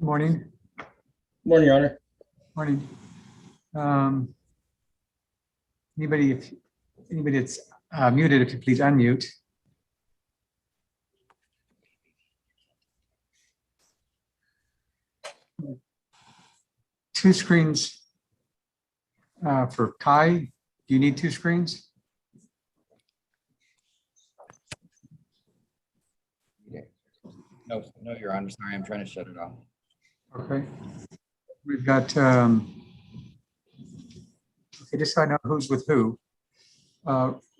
Morning. Morning, Your Honor. Morning. Um, anybody that's muted, if you please unmute. Two screens for Kai. Do you need two screens? No, Your Honor. Sorry, I'm trying to shut it off. Okay. We've got, okay, just so I know who's with who.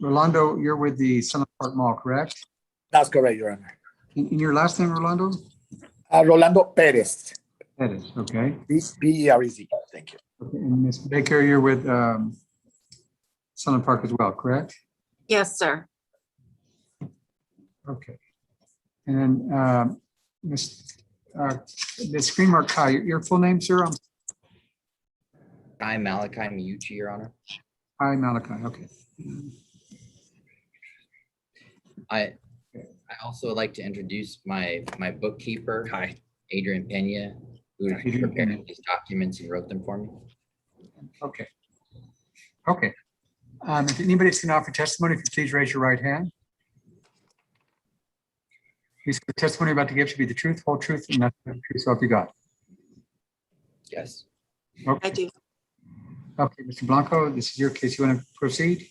Rolando, you're with the Summer Park Mall, correct? That's correct, Your Honor. In your last name, Rolando? Rolando Perez, That is, okay. Perez. Thank you. Okay, and Ms. Baker, you're with Sunland Park as well, correct? Yes, sir. Okay. And then the screen mark Kai, your full name, sir? I'm Malachi Miucci, Your Honor. Hi, Malachi. Okay. I also would like to introduce my bookkeeper, Adrian Pena, who Adrian prepared Pena. these documents and wrote them for me. Okay. Okay. If anybody's going to offer testimony, if you please raise your right hand. Please, the testimony about to give should be the truth, whole truth, and nothing but the truth. So help you God. Yes. I Okay. do. Okay, Mr. Blanco, this is your case. You want to proceed?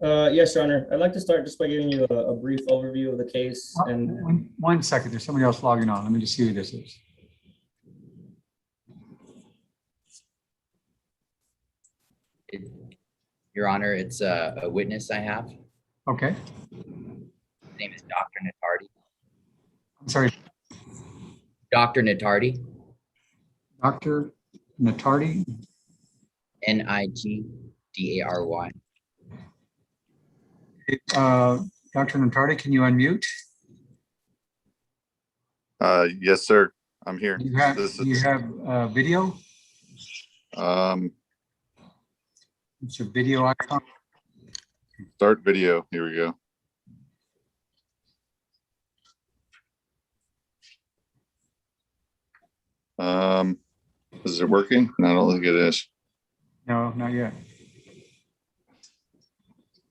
Yes, Your Honor. I'd like to start just by giving you a brief overview of the case. And One second. There's somebody else logging on. Let me just see who this is. Your Honor, it's a witness I have. His Okay. name is Dr. Natardi. I'm sorry, Dr. Natardi, Dr. Natardi. Nigdary. Dr. Natardi, can you unmute? Yes, sir. I'm here. You have, This you is, have video? It's a video icon. start video. Here we go. Is it working? No, I don't think it is. No, not yet.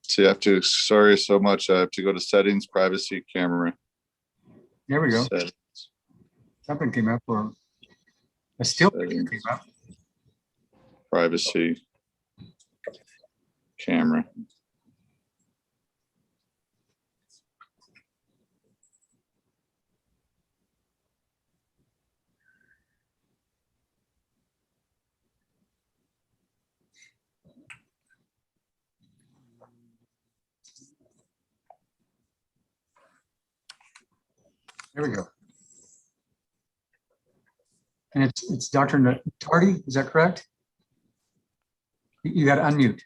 So you have to, sorry so much. I have to go to settings, privacy, camera. There we go. Settings. Something came up or a still picture Settings. came up. Privacy, camera. There we go. And it's Dr. Natardi, is that correct? You got to unmute.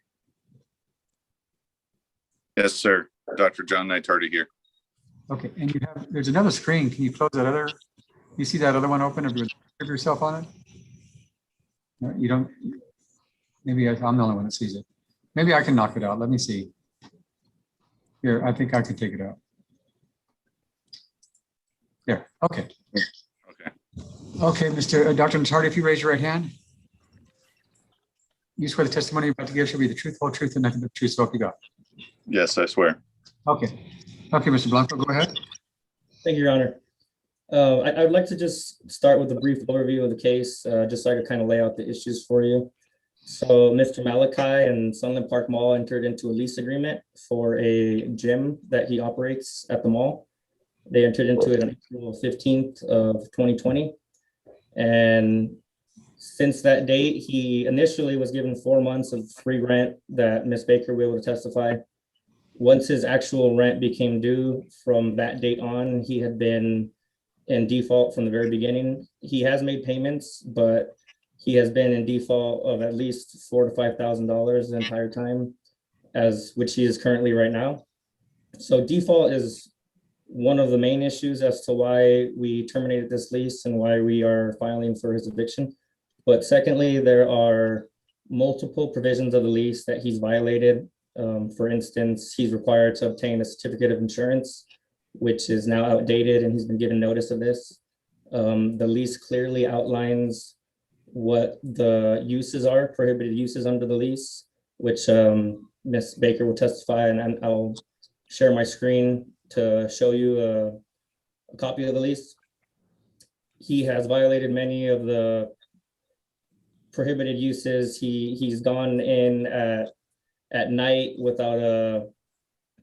Yes, sir. Dr. John Nightardy here. Okay, and you have, there's another screen. Can you close that other, you see that other one open of yourself on it? No, you don't, maybe I'm the only one that sees it. Maybe I can knock it out. Let me see. Here, I think I can take it out. There, okay. Okay. Okay, Dr. Natardi, if you raise your right hand. You swear the testimony you're about to give shall be the truth, whole truth, and nothing but the truth, so help you God. Yes, I swear. Okay. Okay, Mr. Blanco, go ahead. thank you, Your Honor. I'd like to just start with a brief overview of the case, just so I could kind of lay out the issues for you. So Mr. Malachi and Sunland Park Mall entered into a lease agreement for a gym that he operates at the mall. They entered into it on April 15th of 2020. And since that date, he initially was given 4 months of free rent that Ms. Baker will be able to testify. Once his actual rent became due from that date on, he had been in default from the very beginning. He has made payments, but he has been in default of at least $4,000 to $5,000 the entire time, which he is currently right now. So default is one of the main issues as to why we terminated this lease and why we are filing for his eviction. But secondly, there are multiple provisions of the lease that he's violated. For instance, he's required to obtain a certificate of insurance, which is now outdated, and he's been given notice of this. The lease clearly outlines what the uses are, prohibited uses under the lease, which Ms. Baker will testify, and I'll share my screen to show you a copy of the lease. He has violated many of the prohibited uses. He's gone in at night without a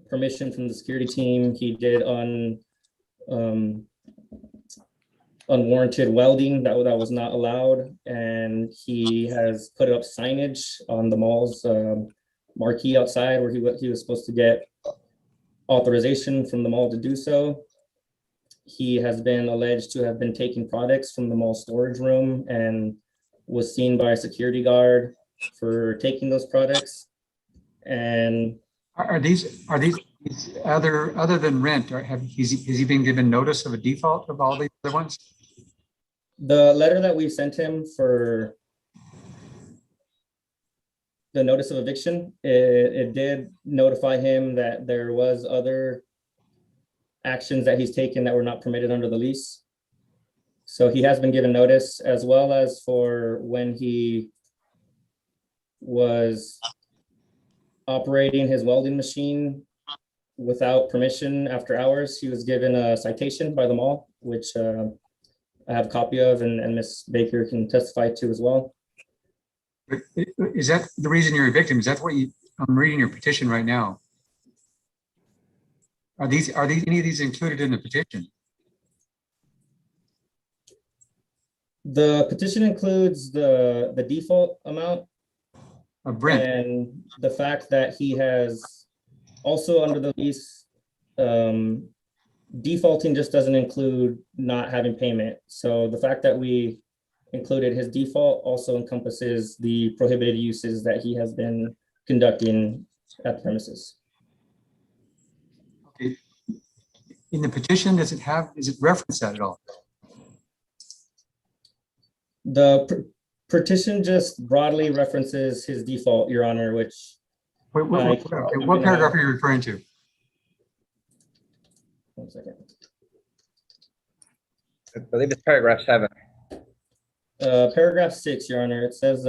permission from the security team. He did unwarranted welding that was not allowed, and he has put up signage on the mall's marquee outside where he was supposed to get authorization from the mall to do so. He has been alleged to have been taking products from the mall storage room and was seen by a security guard for taking those products. And Are these other than rent, has he been given notice of a default of all these other ones? the letter that we sent him for the notice of eviction, it did notify him that there was other actions that he's taken that were not permitted under the lease. So he has been given notice, as well as for when he was operating his welding machine without permission after hours. He was given a citation by the mall, which I have a copy of, and Ms. Baker can testify to as well. But is that the reason you're evicting? Is that what I'm reading your petition right now? Are any of these included in the petition? The petition includes the default amount Of rent? and the fact that he has also under the lease, defaulting just doesn't include not having payment. So the fact that we included his default also encompasses the prohibited uses that he has been conducting at the premises. Okay. In the petition, does it reference that at all? The petition just broadly references his default, Your Honor, which What paragraph are you referring to? one second. I believe it's paragraph 7. Paragraph 6, Your Honor, it says,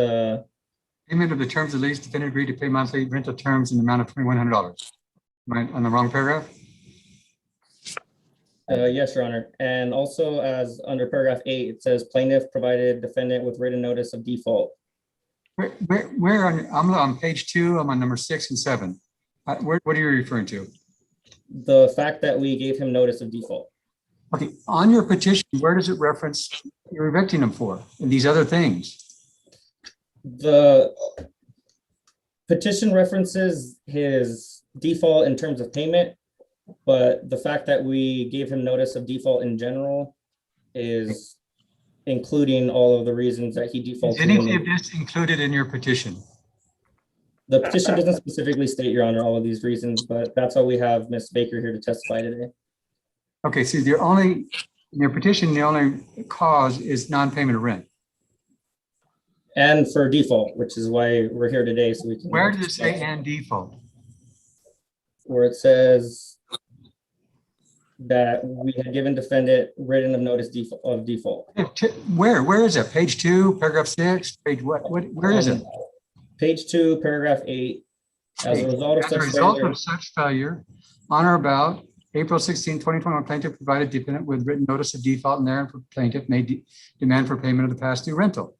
Payment of the terms of the lease, defendant agreed to pay monthly rental terms in the amount of $2,100. Am I on the wrong paragraph? yes, Your Honor. And also as under paragraph 8, it says plaintiff provided defendant with written notice of default. Where I'm on page 2, I'm on number 6 and 7. What are you referring to? The fact that we gave him notice of default. Okay, on your petition, where does it reference you're evicting them for and these other things? The petition references his default in terms of payment, but the fact that we gave him notice of default in general is including all of the reasons that he Is defaulted. any of this included in your petition? The petition doesn't specifically state, Your Honor, all of these reasons, but that's why we have Ms. Baker here to testify today. Okay, so in your petition, the only cause is non-payment of rent. And for default, which is why we're here today, so we can. Where does it say and default? Where it says that we had given defendant written of notice of default. Where is that? Page 2, paragraph 6, page where is it? Page 2, paragraph 8. As a result of As a such result failure, of such failure, on or about April 16, 2021, plaintiff provided defendant with written notice of default and therein plaintiff made demand for payment of the past due rental.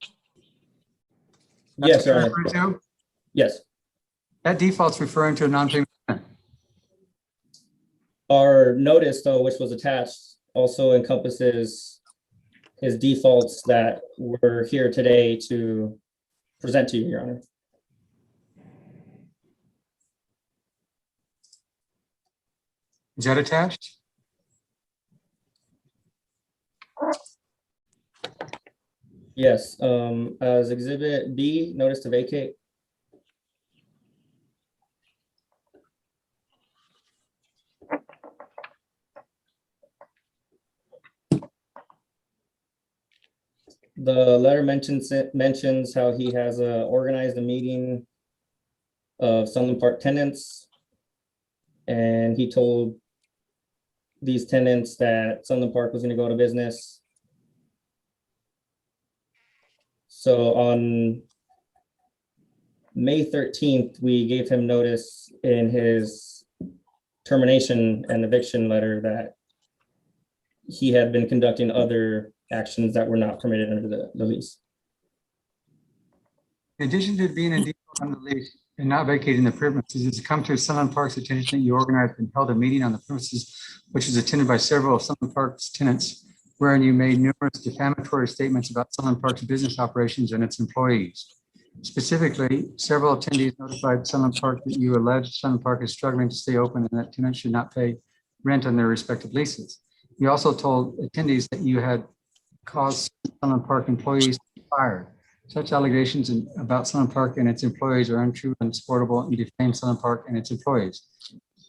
yes, That's Your what Honor. you're referring to? Yes. That default's referring to a non-payment. of rent. Our notice, though, which was attached, also encompasses his defaults that we're here today to present to you, Your Honor. Is that attached? Yes, as Exhibit B, notice to vacate. The letter mentions how he has organized a meeting of Sunland Park tenants. And he told these tenants that Sunland Park was going to go to business So on May 13th, we gave him notice in his termination and eviction letter that he had been conducting other actions that were not permitted under the lease. In addition to being in default on the lease and not vacating the premises, it's come to Sunland Park's attention that you organized and held a meeting on the premises, which was attended by several of Sunland Park's tenants, wherein you made numerous defamatory statements about Sunland Park's business operations and its employees. Specifically, several attendees notified Sunland Park that you alleged Sunland Park is struggling to stay open and that tenants should not pay rent on their respective leases. You also told attendees that you had caused Sunland Park employees to be fired. Such allegations about Sunland Park and its employees are untrue, unsupportable, and defame Sunland Park and its employees.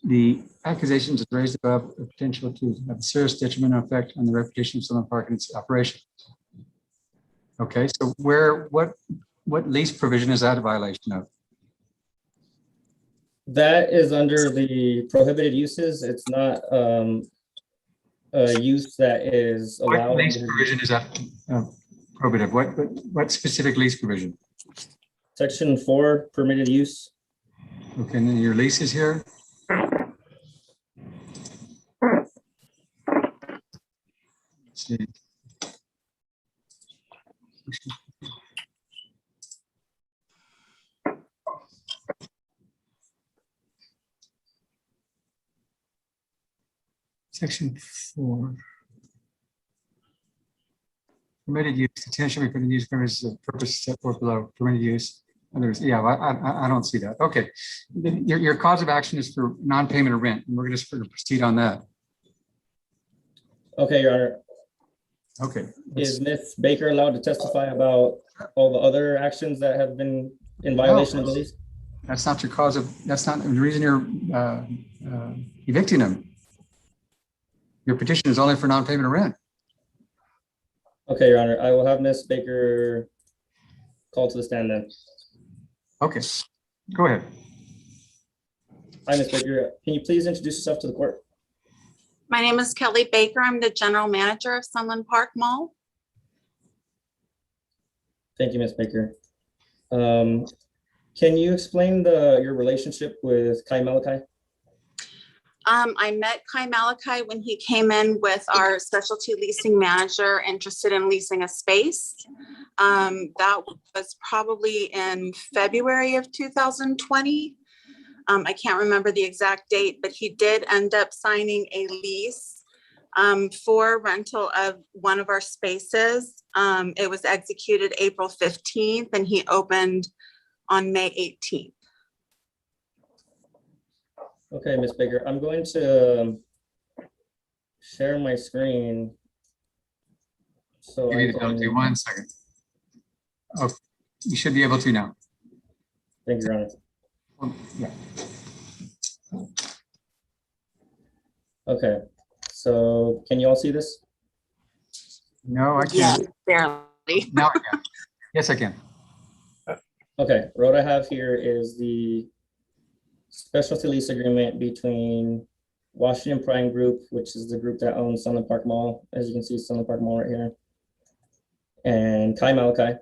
The accusations is raised above the potential to have a serious detrimental effect on the reputation of Sunland Park and its operation. Okay, so what lease provision is that a violation of? That is under the prohibited uses. It's not a use that is What allowed. lease provision is that prohibitive? What specific lease provision? Section 4, permitted use. Okay, and then your lease is here. Let's see. Section 4. Permitted use, the tenant shall be permitted use premises of purpose set forth below, permitted use. Others, yeah, I don't see that. Okay. Your cause of action is for non-payment of rent, and we're going to proceed on that. Okay, Your Honor. Okay. Is Ms. Baker allowed to testify about all the other actions that have been in violation of the lease? That's not your cause of, that's not the reason you're evicting them. Your petition is only for non-payment of rent. Okay, Your Honor, I will have Ms. Baker called to the stand then. Okay, go ahead. Hi, Ms. Baker. Can you please introduce yourself to the court? My name is Kelly Baker. I'm the general manager of Sunland Park Mall. Thank you, Ms. Baker. Can you explain your relationship with Kai Malachi? I met Kai Malachi when he came in with our specialty leasing manager interested in leasing a space. That was probably in February of 2020. I can't remember the exact date, but he did end up signing a lease for rental of one of our spaces. It was executed April 15th and he opened on May 18th. Okay, Ms. Baker, I'm going to share my screen. So You need to go to 1 second. Oh, you should be able to now. Thank you, Your Honor. Yeah. Okay, so can you all see this? No, I Yeah, can't. barely. Now I can. Yes, I can. Okay, what I have here is the specialty lease agreement between Washington Prime Group, which is the group that owns Sunland Park Mall. As you can see, Sunland Park Mall right here. And Kai Malachi.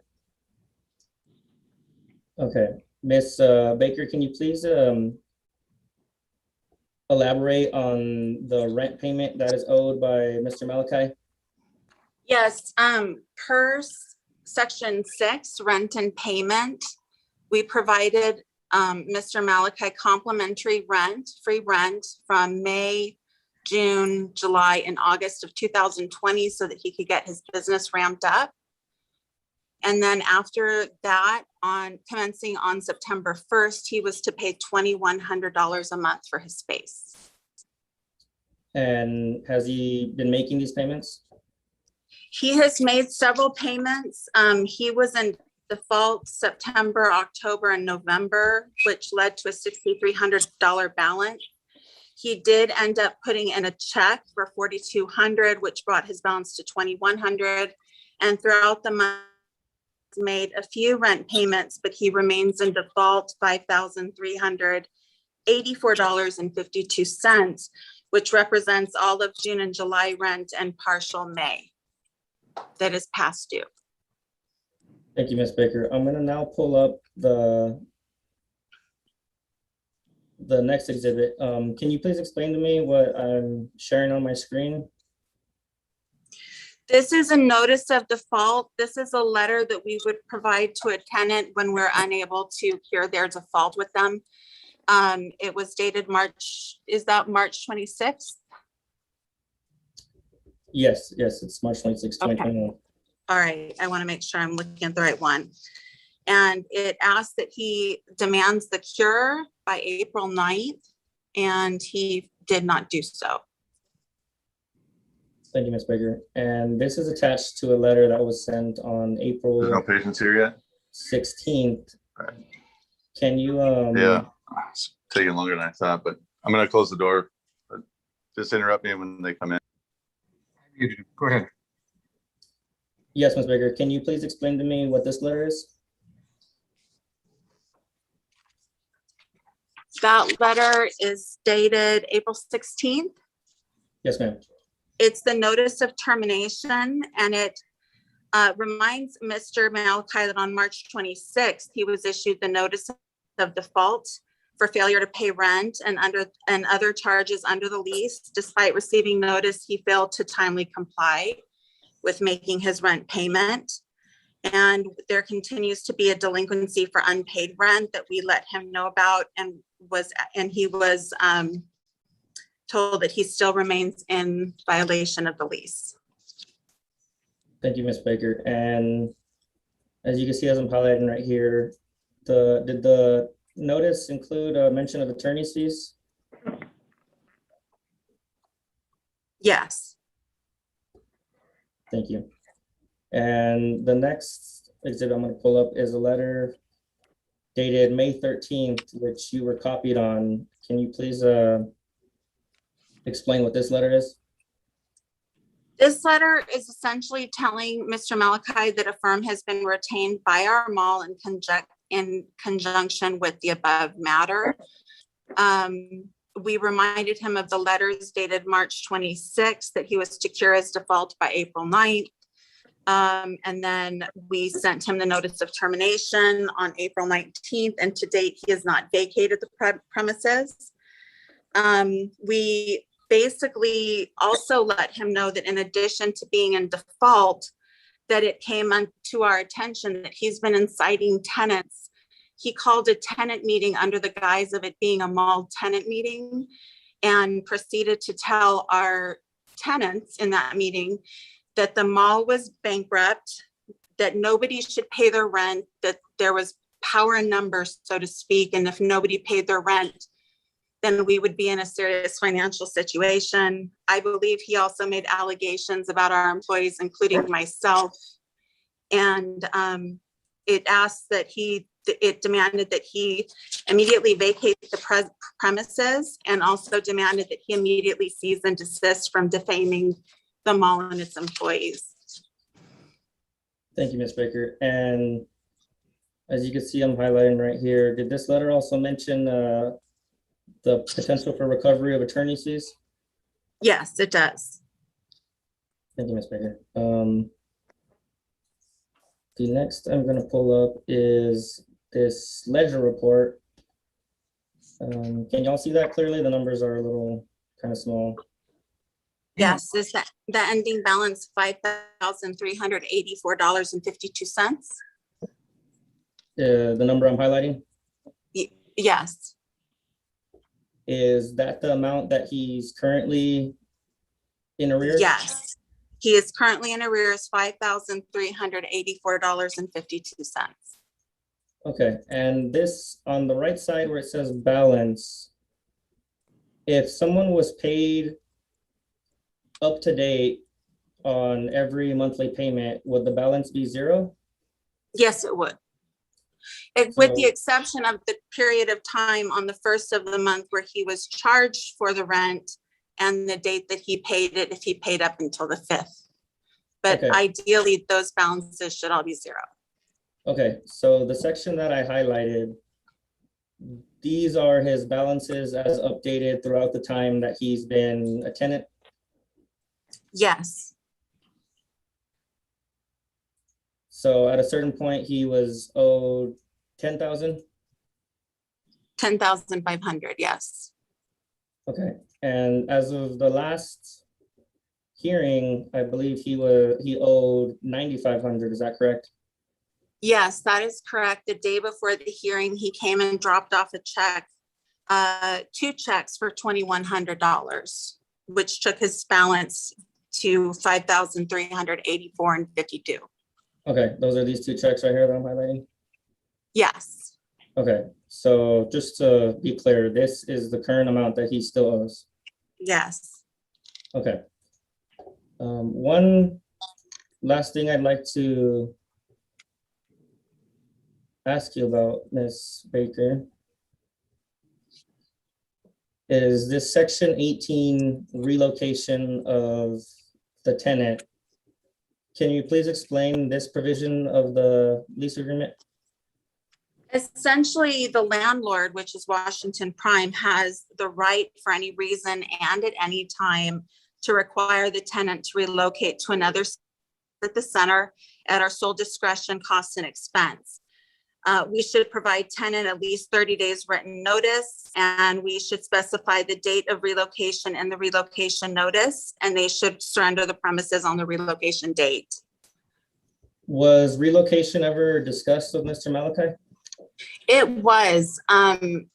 Okay, Ms. Baker, can you please elaborate on the rent payment that is owed by Mr. Malachi? Yes, per section 6, rent and payment, we provided Mr. Malachi complimentary rent, free rent from May, June, July, and August of 2020 so that he could get his business ramped up. And then after that, commencing on September 1st, he was to pay $2,100 a month for his space. And has he been making these payments? He has made several payments. He was in default September, October, and November, which led to a $6,300 balance. He did end up putting in a check for $4,200, which brought his balance to $2,100. And throughout the month, made a few rent payments, but he remains in default $5,384.52, which represents all of June and July rent and partial May that is past due. Thank you, Ms. Baker. I'm gonna now pull up the next exhibit. Can you please explain to me what I'm sharing on my screen? This is a notice of default. This is a letter that we would provide to a tenant when we're unable to cure their default with them. It was dated March, is that March 26th? Yes, it's March 26, Okay. 2021. All right, I want to make sure I'm looking at the right one. And it asks that he demands the cure by April 9th, and he did not do so. Thank you, Ms. Baker. And this is attached to a letter that was sent on There's April no patients here yet? 16th. Right. Can you, Yeah, it's taking longer than I thought, but I'm gonna close the door. But just interrupt me when they come in. Go ahead. yes, Ms. Baker, can you please explain to me what this letter is? That letter is dated April 16th. Yes, ma'am. It's the notice of termination, and it reminds Mr. Malachi that on March 26th, he was issued the notice of default for failure to pay rent and other charges under the lease. Despite receiving notice, he failed to timely comply with making his rent payment. And there continues to be a delinquency for unpaid rent that we let him know about, and he was told that he still remains in violation of the lease. Thank you, Ms. Baker. And as you can see, as I'm highlighting right here, did the notice include a mention of attorney's fees? Yes. Thank you. And the next exhibit I'm going to pull up is a letter dated May 13th, which you were copied on. Can you please explain what this letter is? This letter is essentially telling Mr. Malachi that a firm has been retained by our mall in conjunction with the above matter. We reminded him of the letters dated March 26th that he was to cure his default by April 9th. And then we sent him the notice of termination on April 19th, and to date, he has not vacated the premises. We basically also let him know that in addition to being in default, that it came to our attention that he's been inciting tenants. He called a tenant meeting under the guise of it being a mall tenant meeting and proceeded to tell our tenants in that meeting that the mall was bankrupt, that nobody should pay their rent, that there was power in numbers, so to speak, and if nobody paid their rent, then we would be in a serious financial situation. I believe he also made allegations about our employees, including myself. And it demanded that he immediately vacate the premises, and also demanded that he immediately cease and desist from defaming the mall and its employees. Thank you, Ms. Baker. And as you can see, I'm highlighting right here. Did this letter also mention the potential for recovery of attorney's fees? Yes, it does. Thank you, Ms. Baker. The next I'm going to pull up is this ledger report. Can y'all see that clearly? The numbers are a little kind of small. Yes, is that the ending balance $5,384.52? The number I'm highlighting, Yes, is that the amount that he's currently in arrears? yes. He is currently in arrears $5,384.52. Okay, and this on the right side where it says balance, if someone was paid up to date on every monthly payment, would the balance be zero? Yes, it would. With the So- exception of the period of time on the first of the month where he was charged for the rent and the date that he paid it, if he paid up until the 5th. But Okay. ideally, those balances should all be zero. Okay, so the section that I highlighted, these are his balances as updated throughout the time that he's been a tenant. Yes, So at a certain point, he was owed 10,000. 10,500, yes. Okay, and as of the last hearing, I believe he owed 9,500. Is that correct? Yes, that is correct. The day before the hearing, he came and dropped off a check, 2 checks for $2,100, which took his balance to 5,384.52. Okay, those are these 2 checks right here that I'm highlighting. Yes, Okay, so just to be clear, this is the current amount that he still owes. yes. Okay. One last thing I'd like to ask you about, Ms. Baker, is this section 18 relocation of the tenant. Can you please explain this provision of the lease agreement? Essentially, the landlord, which is Washington Prime, has the right for any reason and at any time to require the tenant to relocate to another at the center at our sole discretion, cost and expense. We should provide tenant at least 30 days written notice, and we should specify the date of relocation in the relocation notice, and they should surrender the premises on the relocation date. Was relocation ever discussed with Mr. Malachi? It was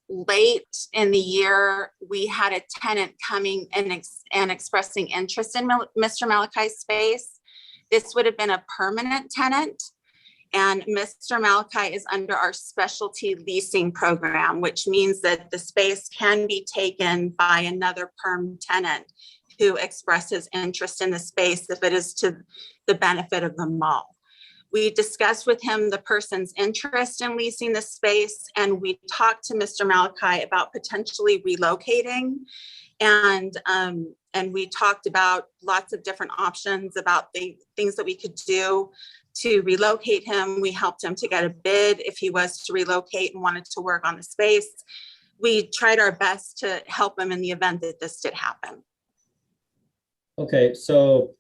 late in the year, we had a tenant coming and expressing interest in Mr. Malachi's space. This would have been a permanent tenant. And Mr. Malachi is under our specialty leasing program, which means that the space can be taken by another perm tenant who expresses interest in the space if it is to the benefit of the mall. We discussed with him the person's interest in leasing the space, and we talked to Mr. Malachi about potentially relocating. And we talked about lots of different options about the things that we could do to relocate him. We helped him to get a bid if he was to relocate and wanted to work on the space. We tried our best to help him in the event that this did happen. Okay, so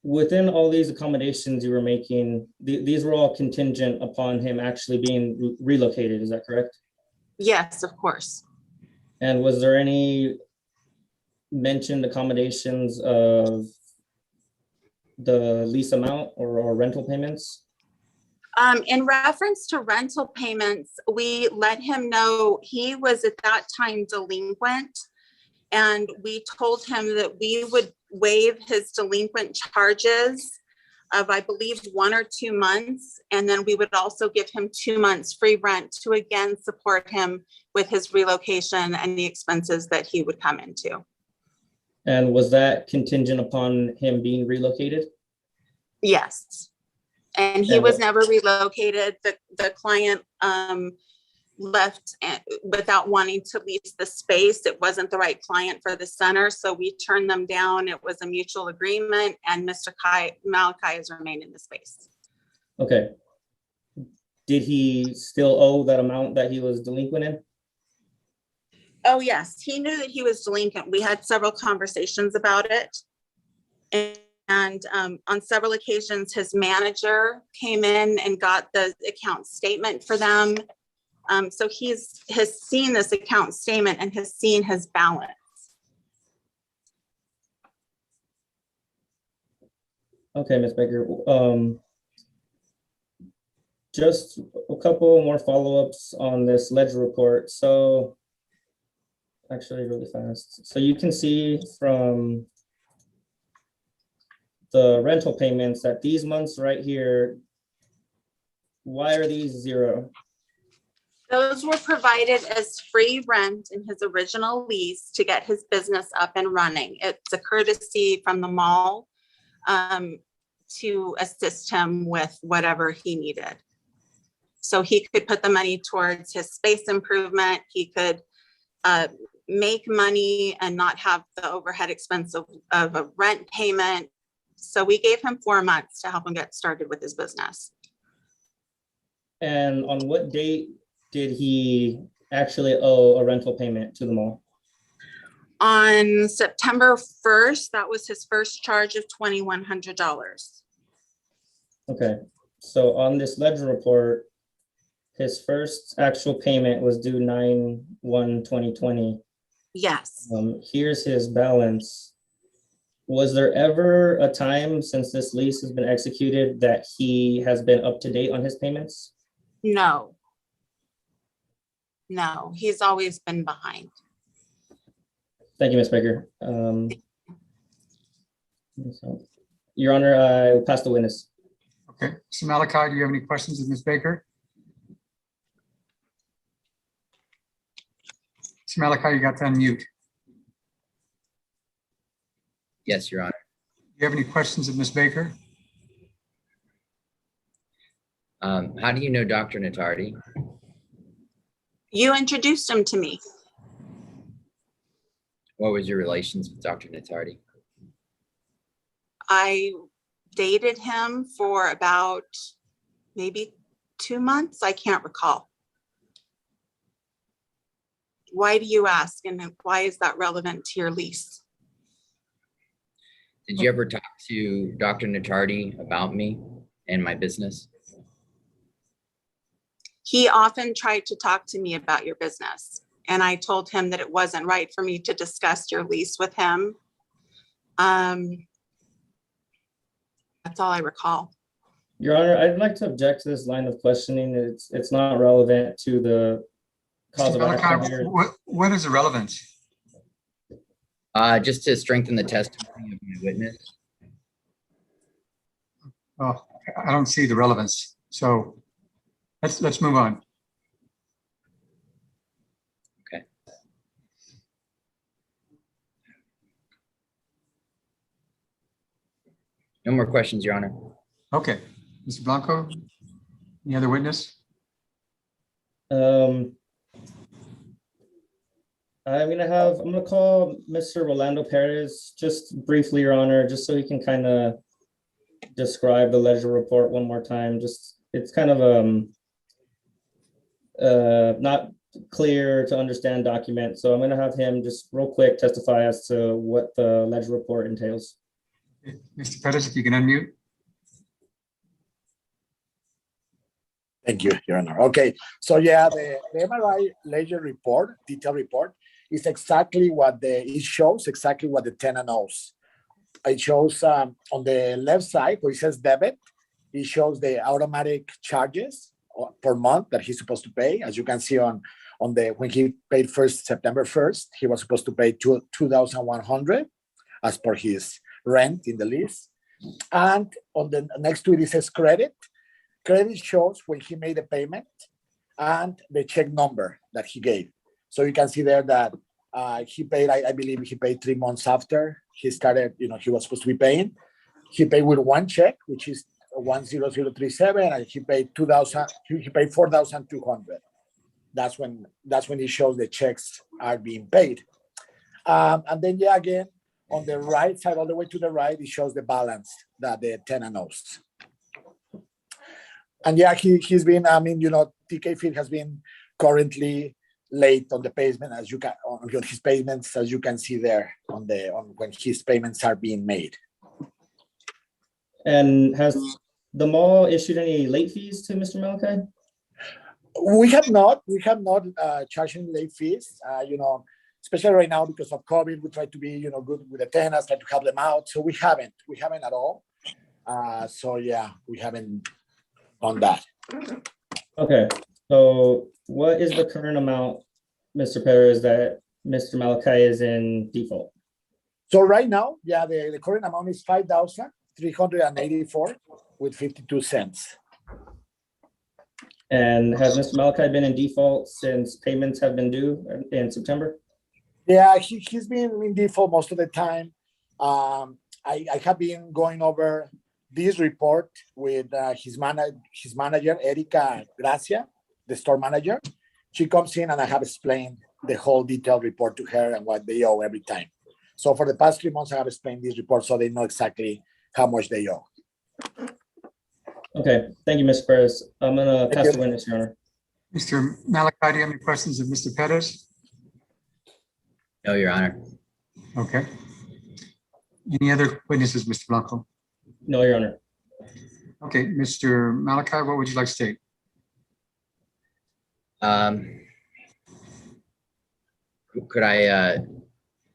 within all these accommodations you were making, these were all contingent upon him actually being relocated, is that correct? Yes, of course. And was there any mentioned accommodations of the lease amount or rental payments? In reference to rental payments, we let him know he was at that time delinquent. And we told him that we would waive his delinquent charges of, I believe, 1 or 2 months. And then we would also give him 2 months free rent to again support him with his relocation and the expenses that he would come into. And was that contingent upon him being relocated? Yes. And he was never relocated. The client left without wanting to lease the space. It wasn't the right client for the center, so we turned them down. It was a mutual agreement, and Mr. Malachi has remained in the space. Okay. Did he still owe that amount that he was delinquent in? Oh, yes, he knew that he was delinquent. We had several conversations about it. And on several occasions, his manager came in and got the account statement for them. So he has seen this account statement and has seen his balance. Okay, Ms. Baker. Just a couple more follow-ups on this ledger report. So actually really fast. So you can see from the rental payments that these months right here, why are these 0? Those were provided as free rent in his original lease to get his business up and running. It's a courtesy from the mall to assist him with whatever he needed. So he could put the money towards his space improvement. He could make money and not have the overhead expense of a rent payment. So we gave him 4 months to help him get started with his business. And on what date did he actually owe a rental payment to the mall? On September 1st, that was his first charge of $2,100. Okay, so on this ledger report, his first actual payment was due 9/1/2020. Yes. Here's his balance. Was there ever a time since this lease has been executed that he has been up to date on his payments? No. No, he's always been behind. Thank you, Ms. Baker. Your Honor, I will pass the witness. Okay, Mr. Malachi, do you have any questions of Ms. Baker? Mr. Malachi, you got to unmute. Yes, Your Honor. Do you have any questions of Ms. Baker? How do you know Dr. Natardi? You introduced him to me. What was your relations with Dr. Natardi? I dated him for about maybe 2 months. I can't recall. Why do you ask? And why is that relevant to your lease? Did you ever talk to Dr. Natardi about me and my business? He often tried to talk to me about your business, and I told him that it wasn't right for me to discuss your lease with him. That's all I recall. Your Honor, I'd like to object to this line of questioning. It's not relevant to the cause Mr. of action Malachi, here. what is the relevance? Just to strengthen the testimony of my witness. Well, I don't see the relevance. So let's move on. Okay. No more questions, Your Honor. Okay, Mr. Blanco, any other witness? I'm gonna call Mr. Rolando Perez just briefly, Your Honor, just so he can kind of describe the ledger report one more time. Just, it's kind of not clear to understand document. So I'm gonna have him just real quick testify as to what the ledger report entails. Mr. Pettis, if you can unmute. Thank you, Your Honor. Okay, so yeah, the MRI ledger report, detailed report, is exactly what it shows exactly what the tenant knows. It shows on the left side where it says debit, it shows the automatic charges per month that he's supposed to pay. As you can see on the when he paid September 1st, he was supposed to pay $2,100 as per his rent in the lease. And on the next to it, it says credit. Credit shows when he made a payment and the check number that he gave. So you can see there that he paid, I believe he paid 3 months after he started, he was supposed to be paying. He paid with one check, which is 10037, and he paid 2,000, he paid 4,200. That's when it shows the checks are being paid. And then again, on the right side, all the way to the right, it shows the balance that the tenant owes. And he's been, TK Field has been currently late on the payment, as you can on his payments, as you can see there on when his payments are being made. And has the mall issued any late fees to Mr. Malachi? We have not charged any late fees. Especially right now because of COVID, we try to be good with the tenants, try to help them out. So we haven't at all. We haven't done that. Okay, so what is the current amount, Mr. Perez, that Mr. Malachi is in default? So right now, the current amount is $5,384 with 52 cents. And has Mr. Malachi been in default since payments have been due in September? Yeah, he's been in default most of the time. I have been going over this report with his manager, Erica Gracia, the store manager. She comes in and I have explained the whole detailed report to her and what they owe every time. So for the past 3 months, I have explained this report so they know exactly how much they owe. Okay, thank you, Mr. Perez. I'm gonna pass the witness, Your Honor. Mr. Malachi, do you have any questions of Mr. Pettis? No, Your Honor. Okay. Any other witnesses, Mr. Blanco? No, Your Honor. Okay, Mr. Malachi, what would you like to state? Could I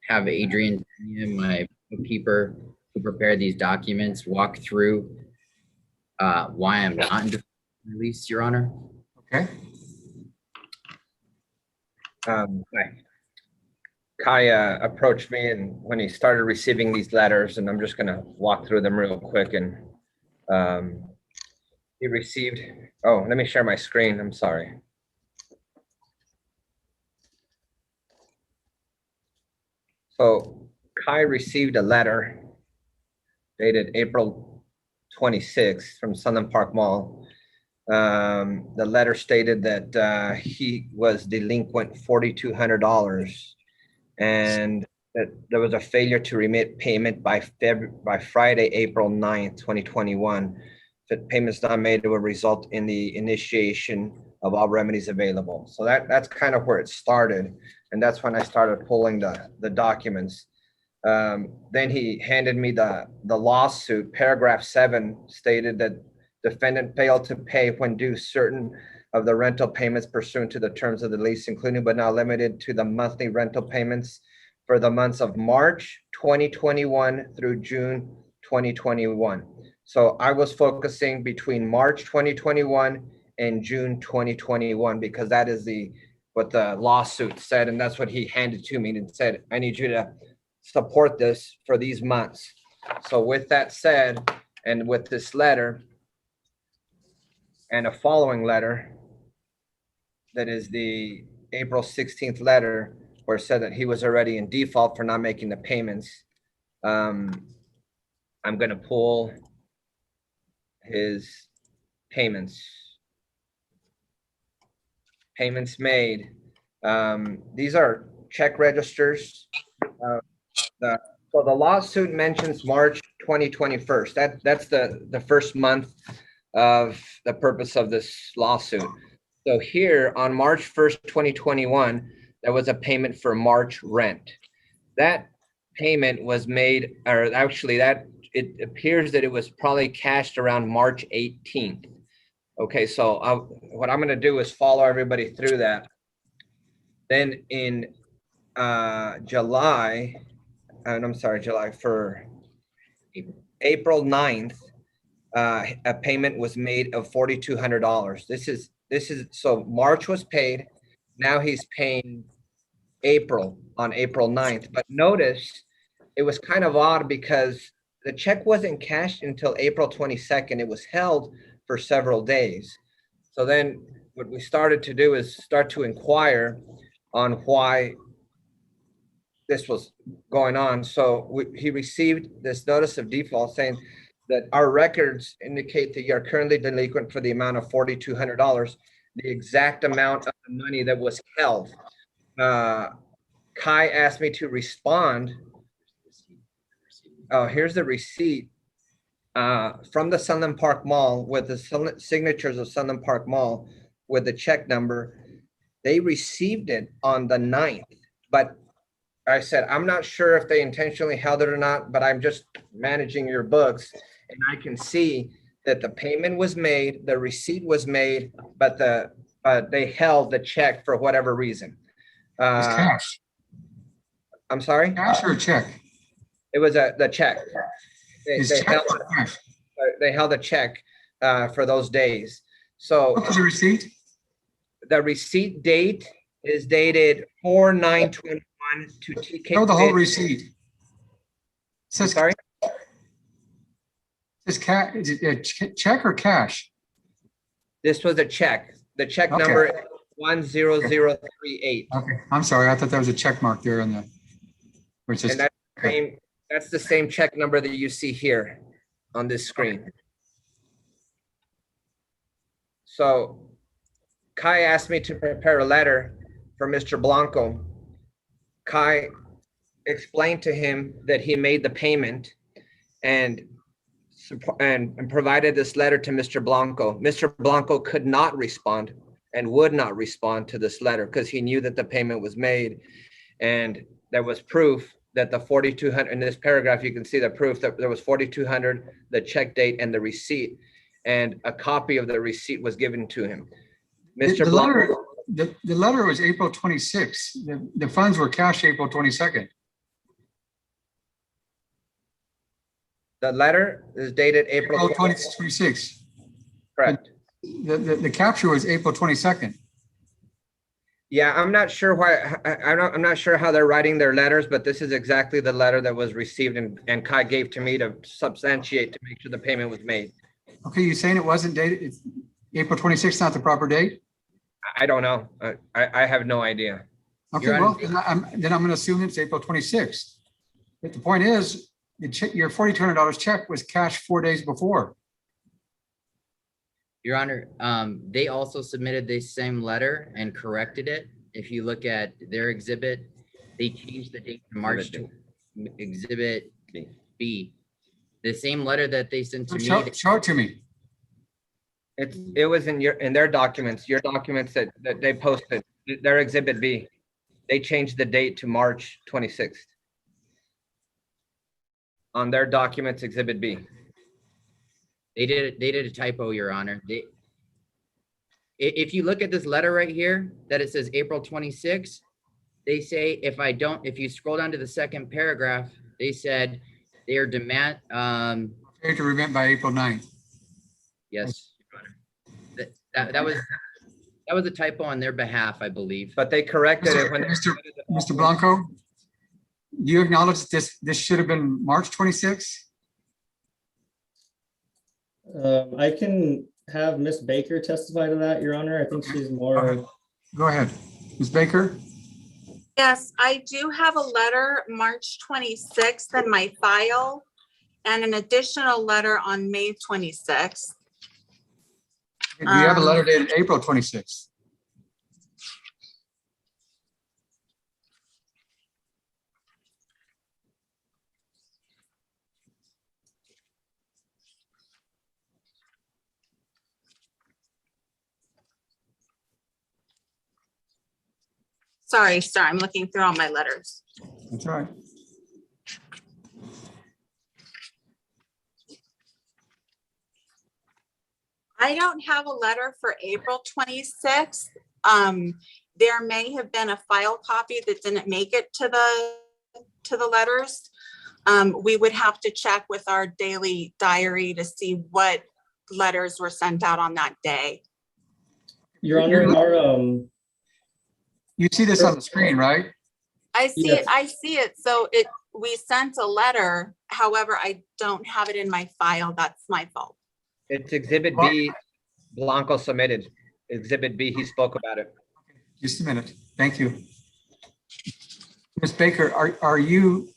have Adrian, my bookkeeper, who prepared these documents, walk through why I'm not in default release, Your Honor? Okay, Hi. Kai approached me and when he started receiving these letters, and I'm just gonna walk through them real quick, and he received, oh, let me share my screen, I'm sorry. So Kai received a letter dated April 26th from Sunland Park Mall. The letter stated that he was delinquent $4,200 and that there was a failure to remit payment by Friday, April 9th, 2021. If payments not made, it will result in the initiation of all remedies available. So that's kind of where it started. And that's when I started pulling the documents. Then he handed me the lawsuit. Paragraph 7 stated that defendant failed to pay when due certain of the rental payments pursuant to the terms of the lease, including but not limited to the monthly rental payments for the months of March 2021 through June 2021. So I was focusing between March 2021 and June 2021 because that is what the lawsuit said, and that's what he handed to me and said, I need you to support this for these months. So with that said, and with this letter and a following letter, that is the April 16th letter where it said that he was already in default for not making the payments. I'm gonna pull his payments. Payments made. These are check registers. So the lawsuit mentions March 2021. That's the first month of the purpose of this lawsuit. So here on March 1st, 2021, there was a payment for March rent. That payment was made, or actually it appears that it was probably cashed around March 18th. Okay, so what I'm gonna do is follow everybody through that. Then in July, for April 9th, a payment was made of $4,200. This is, so March was paid. Now he's paying April on April 9th. But notice it was kind of odd because the check wasn't cashed until April 22nd. It was held for several days. So then what we started to do is start to inquire on why this was going on. So he received this notice of default saying that our records indicate that you are currently delinquent for the amount of $4,200, the exact amount of the money that was held. Kai asked me to respond. Oh, here's the receipt from the Sunland Park Mall with the signatures of Sunland Park Mall with the check number. They received it on the 9th, but I said, I'm not sure if they intentionally held it or not, but I'm just managing your books. And I can see that the payment was made, the receipt was made, but they held the check for whatever reason. it's cash. I'm sorry? Cash or a check? It was the check. Is They check held, or cash? they held a check for those days. So What was the receipt? the receipt date is dated 4/9/21 to TK. Show the whole receipt. It I'm says, sorry? is it a check or cash? This was a check. The check Okay. number is 10038. Okay, I'm sorry. I thought there was a check mark there on the, where it says, And that's the same check number that you see here on this screen. So Kai asked me to prepare a letter for Mr. Blanco. Kai explained to him that he made the payment and provided this letter to Mr. Blanco. Mr. Blanco could not respond and would not respond to this letter because he knew that the payment was made. And there was proof that the 4,200, in this paragraph, you can see the proof that there was 4,200, the check date and the receipt. and a copy of the receipt was given to him. The Mr. letter, Blanco, the letter was April 26th. The funds were cashed April 22nd. the letter is dated April April 26th. correct. The capture was April 22nd. Yeah, I'm not sure why, I'm not sure how they're writing their letters, but this is exactly the letter that was received and Kai gave to me to substantiate to make sure the payment was made. Okay, you saying it wasn't dated, it's April 26th, not the proper date? I don't know. I have no idea. Okay, Your well, Honor. then I'm gonna assume it's April 26th. But the point is, your $4,200 check was cashed 4 days before. Your Honor, they also submitted the same letter and corrected it. If you look at their exhibit, they changed the date to March Exhibit B. The same letter that they sent to me. Show it to me. It was in their documents, your documents that they posted, their Exhibit B. They changed the date to March 26th. On their documents, Exhibit B. They did a typo, Your Honor. If you look at this letter right here, that it says April 26th, they say, if you scroll down to the second paragraph, they said they are Failure to remit by April 9th. yes, Your Honor. That was a typo on their behalf, I believe. But they corrected it when. Mr. Blanco, do you acknowledge this should have been March 26th? I can have Miss Baker testify to that, Your Honor. I think she's Go more, ahead. Go ahead. Ms. Baker? Yes, I do have a letter, March 26th in my file, and an additional letter on May 26th. Do you have a letter dated April 26th? Sorry, I'm looking through all my letters. That's right. I don't have a letter for April 26th. There may have been a file copy that didn't make it to the letters. We would have to check with our daily diary to see what letters were sent out on that day. Your Honor, our, You see this on the screen, right? I see Yes. it, I see it. So we sent a letter. However, I don't have it in my file. That's my fault. It's Exhibit B, Blanco submitted. Exhibit B, he spoke about it. Just a minute. Thank you. Ms. Baker, are you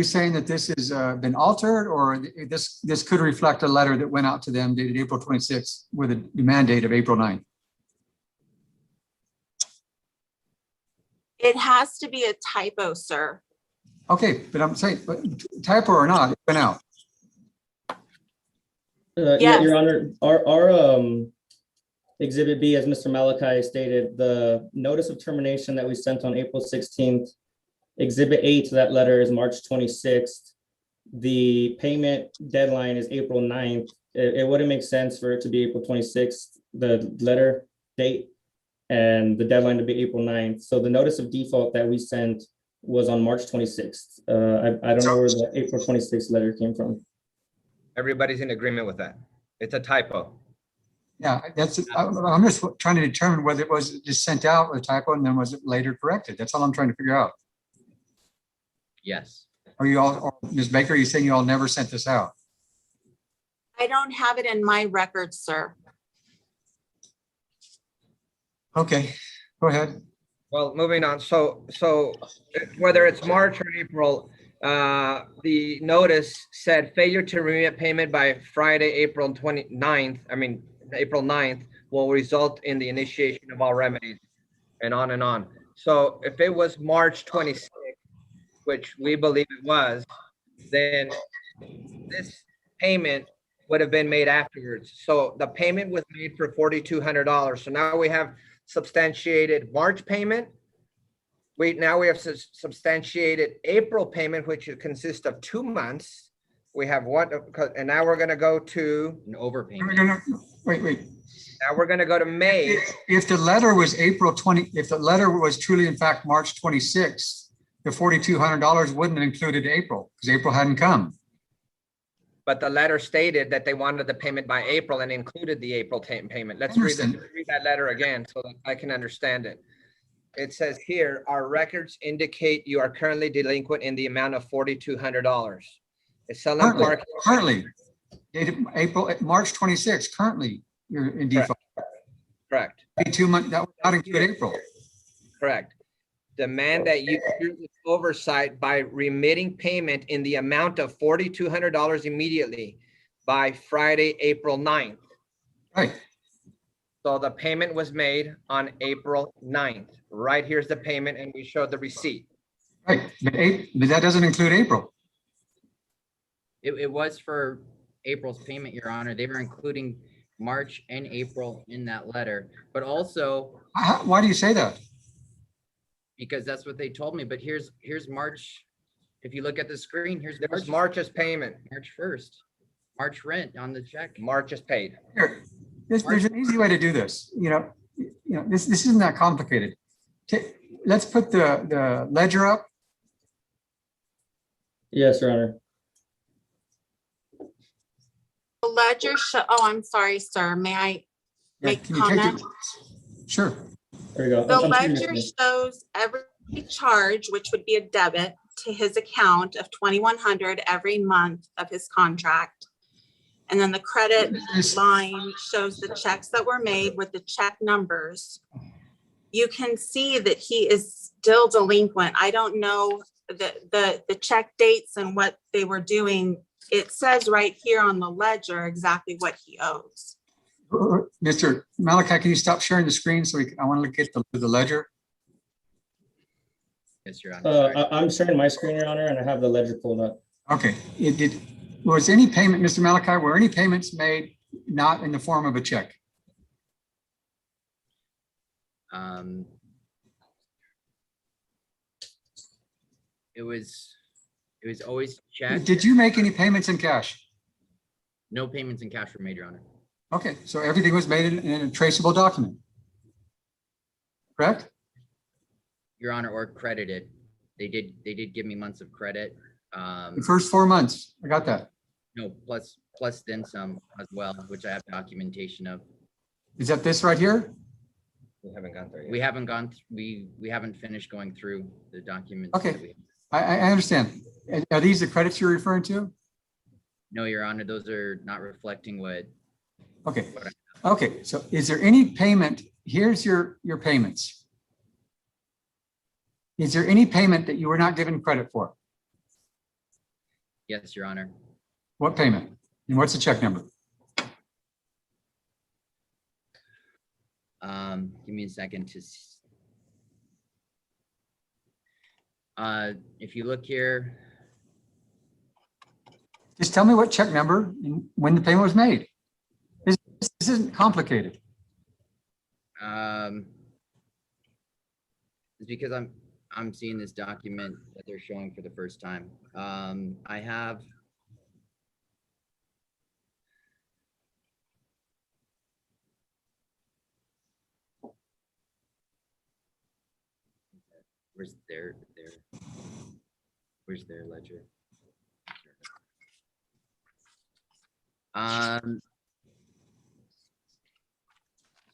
saying that this has been altered, or this could reflect a letter that went out to them dated April 26th with a demand date of April 9th? It has to be a typo, sir. Okay, but I'm saying, but typo or not, it went out. Yes. Your Honor, our Exhibit B, as Mr. Malachi stated, the notice of termination that we sent on April 16th, Exhibit A to that letter is March 26th. The payment deadline is April 9th. It wouldn't make sense for it to be April 26th, the letter date, and the deadline to be April 9th. So the notice of default that we sent was on March 26th. I don't know where the April 26th letter came from. Everybody's in agreement with that. It's a typo. Yeah, I'm just trying to determine whether it was just sent out with a typo and then was it later corrected? That's all I'm trying to figure out. Yes. Are you all, or Ms. Baker, are you saying you all never sent this out? I don't have it in my records, sir. Okay, go ahead. Well, moving on. So whether it's March or April, the notice said failure to remit payment by Friday, April 9th will result in the initiation of all remedies, and on and on. So if it was March 26th, which we believe it was, then this payment would have been made afterwards. So the payment was made for $4,200. So now we have substantiated March payment. Now we have substantiated April payment, which consists of 2 months, we have what, and now we're gonna go to, An No, overpayment. no, no, wait. now we're gonna go to May. If the letter was April 20, if the letter was truly in fact March 26th, the $4,200 wouldn't have included April because April hadn't come. But the letter stated that they wanted the payment by April and included the April payment. Let's read Understand. that letter again so that I can understand it. It says here, our records indicate you are currently delinquent in the amount of $4,200. Is Sunland Park? Currently, dated March 26th, currently you're in default. Correct, 2 months, that would not include April. correct. Demand that you do this oversight by remitting payment in the amount of $4,200 immediately by Friday, April 9th. Right. So the payment was made on April 9th. Right here's the payment and we showed the receipt. Right, but that doesn't include April. It was for April's payment, Your Honor. They were including March and April in that letter, but also Why do you say that? because that's what they told me. But here's March. If you look at the screen, here's There's March March's payment. 1st, March rent on the check. March is paid. Here, there's an easy way to do this. This isn't that complicated. Let's put the ledger up. Yes, Your Honor. The ledger I'm sorry, sir. May I make Can you take comment? Sure. There we go. The I'm seeing ledger it. shows every charge, which would be a debit to his account of $2,100 every month of his contract. And then the credit line shows the checks that were made with the check numbers. You can see that he is still delinquent. I don't know the check dates and what they were doing. It says right here on the ledger exactly what he owes. Mr. Malachi, can you stop sharing the screen so I want to look at the ledger? Yes, Your Honor. Sorry. I'm sharing my screen, Your Honor, and I have the ledger pulled up. Okay, was any payment, Mr. Malachi, were any payments made not in the form of a check? It was always check. Did you make any payments in cash? No payments in cash were made, Your Honor. Okay, so everything was made in a traceable document. Correct? Your Honor, or credited. They did give me months of credit. The first 4 months, I got that. No, plus then some as well, which I have documentation of. Is that this right here? We haven't gone there yet. We haven't we haven't finished going through the documents. Okay. that we- I understand. Are these the credits you're referring to? No, Your Honor, those are not reflecting what. Okay, okay, so is there any payment? Here's your payments. Is there any payment that you were not given credit for? Yes, Your Honor. What payment? And what's the check number? Give me a second to. If you look here, Just tell me what check number and when the payment was made. This isn't complicated. it's because I'm seeing this document that they're showing for the first time. I have. Where's their ledger?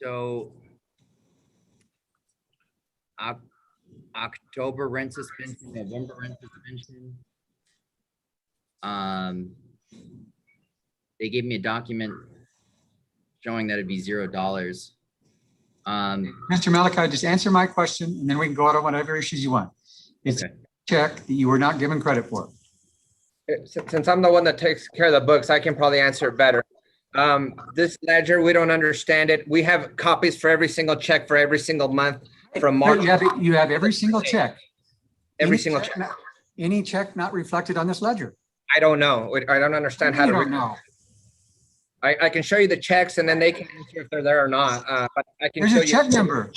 So October rent suspension, November rent suspension. They gave me a document showing that it'd be $0. Mr. Malachi, just answer my question and then we can go out on whatever issues you want. It's a Okay. check that you were not given credit for. Since I'm the one that takes care of the books, I can probably answer it better. This ledger, we don't understand it. We have copies for every single check for every single month from March. You have every single check. Every Any single check. Any check not reflected on this ledger? I don't know. I don't understand how You to. don't know. I can show you the checks and then they can answer if they're there or not. But I can There's show a you. check number.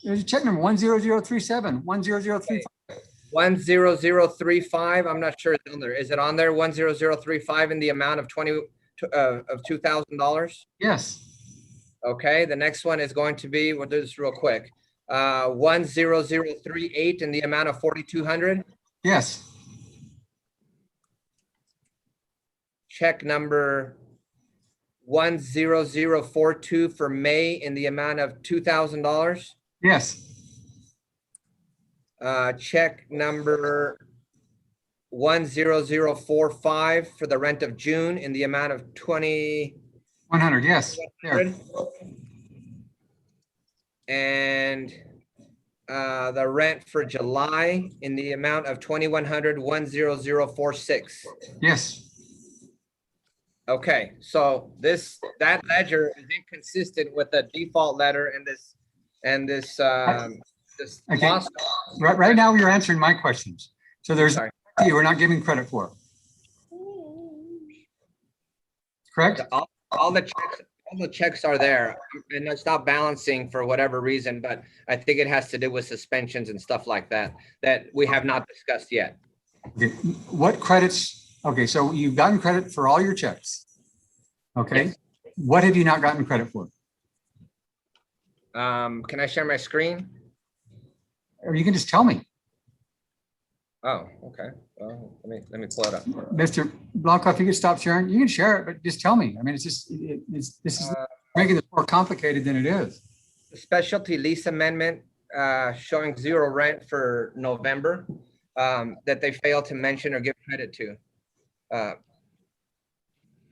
There's a check number 10037, 10035. 10035, I'm not sure it's on there. Is it on there? 10035 in the amount of $2,000? Yes, Okay, the next one is going to be, we'll do this real quick. 10038 in the amount of 4,200. yes, Check number 10042 for May in the amount of $2,000. yes, Check number 10045 for the rent of June in the amount of 2,100. 100, yes. There. And the rent for July in the amount of 2,100, 10046. Yes, Okay, so that ledger is inconsistent with the default letter and this this Okay. loss. right now you're answering my questions. So there's, Sorry. you we're not giving credit for. Correct? All the checks are there, and it's not balancing for whatever reason, but I think it has to do with suspensions and stuff like that we have not discussed yet. Okay, what credits, okay, so you've gotten credit for all your checks. Okay, Yes. what have you not gotten credit for? Can I share my screen? Or you can just tell me. Oh, okay. Well, let me pull it up. Mr. Blanco, if you could stop sharing, you can share it, but just tell me. I mean, it's just, this is making it more complicated than it is. The specialty lease amendment showing zero rent for November that they failed to mention or give credit to.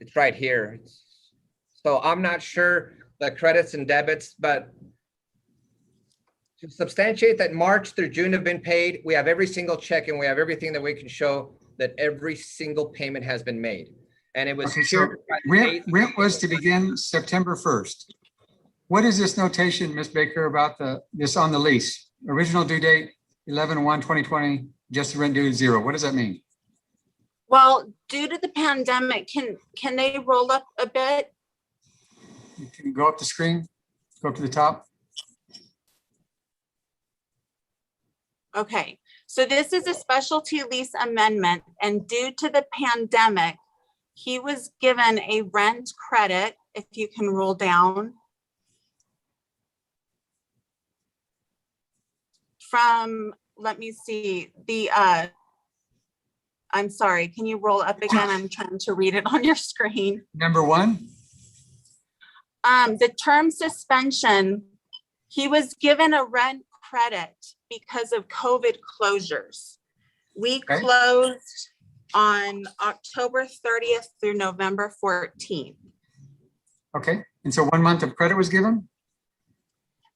It's right here. So I'm not sure the credits and debits, but to substantiate that March through June have been paid, we have every single check and we have everything that we can show that every single payment has been made. And it was Okay, so cured by the rent, date- rent was to begin September 1st. What is this notation, Ms. Baker, about this on the lease? Original due date, 11/1/2020, just rent due 0. What does that mean? Well, due to the pandemic, can they roll up a bit? Can you go up the screen? Go up to the top? Okay, so this is a specialty lease amendment, and due to the pandemic, he was given a rent credit, if you can roll down, from, let me see, I'm sorry, can you roll up again? I'm trying to read it on your screen. Number 1? The term suspension, he was given a rent credit because of COVID closures. We Okay. closed on October 30th through November 14th. Okay, and so 1 month of credit was given?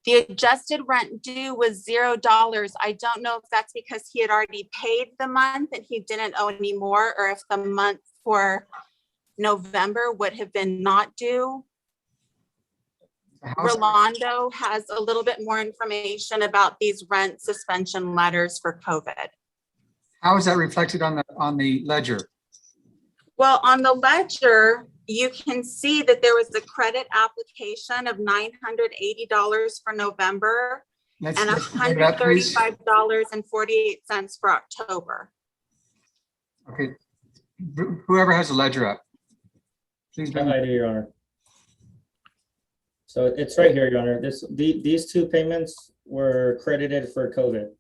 The adjusted rent due was $0. I don't know if that's because he had already paid the month and he didn't owe any more, or if the month for November would have been not due. How's- Rolando has a little bit more information about these rent suspension letters for COVID. How is that reflected on the ledger? Well, on the ledger, you can see that there was a credit application of $980 for November Let's and go to that, please. $135.48 for October. Okay, whoever has a ledger up. Please bring, I do, Your Honor. So it's right here, Your Honor. These two payments were credited for COVID.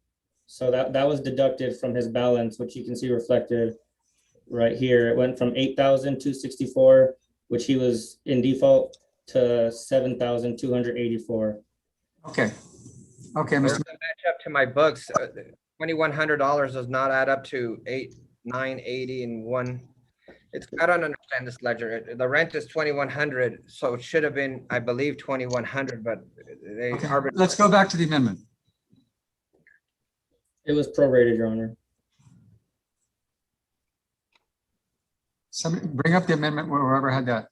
So that was deducted from his balance, which you can see reflected right here. It went from 8,264, which he was in default, to 7,284. okay. Okay, Or Mr. to match up to my books, $2,100 does not add up to 980 and one. I don't understand this ledger. The rent is 2,100, so it should have been, I believe, 2,100, but they Okay, arbitrarily. let's go back to the amendment. It was prorated, Your Honor. Somebody bring up the amendment wherever had that.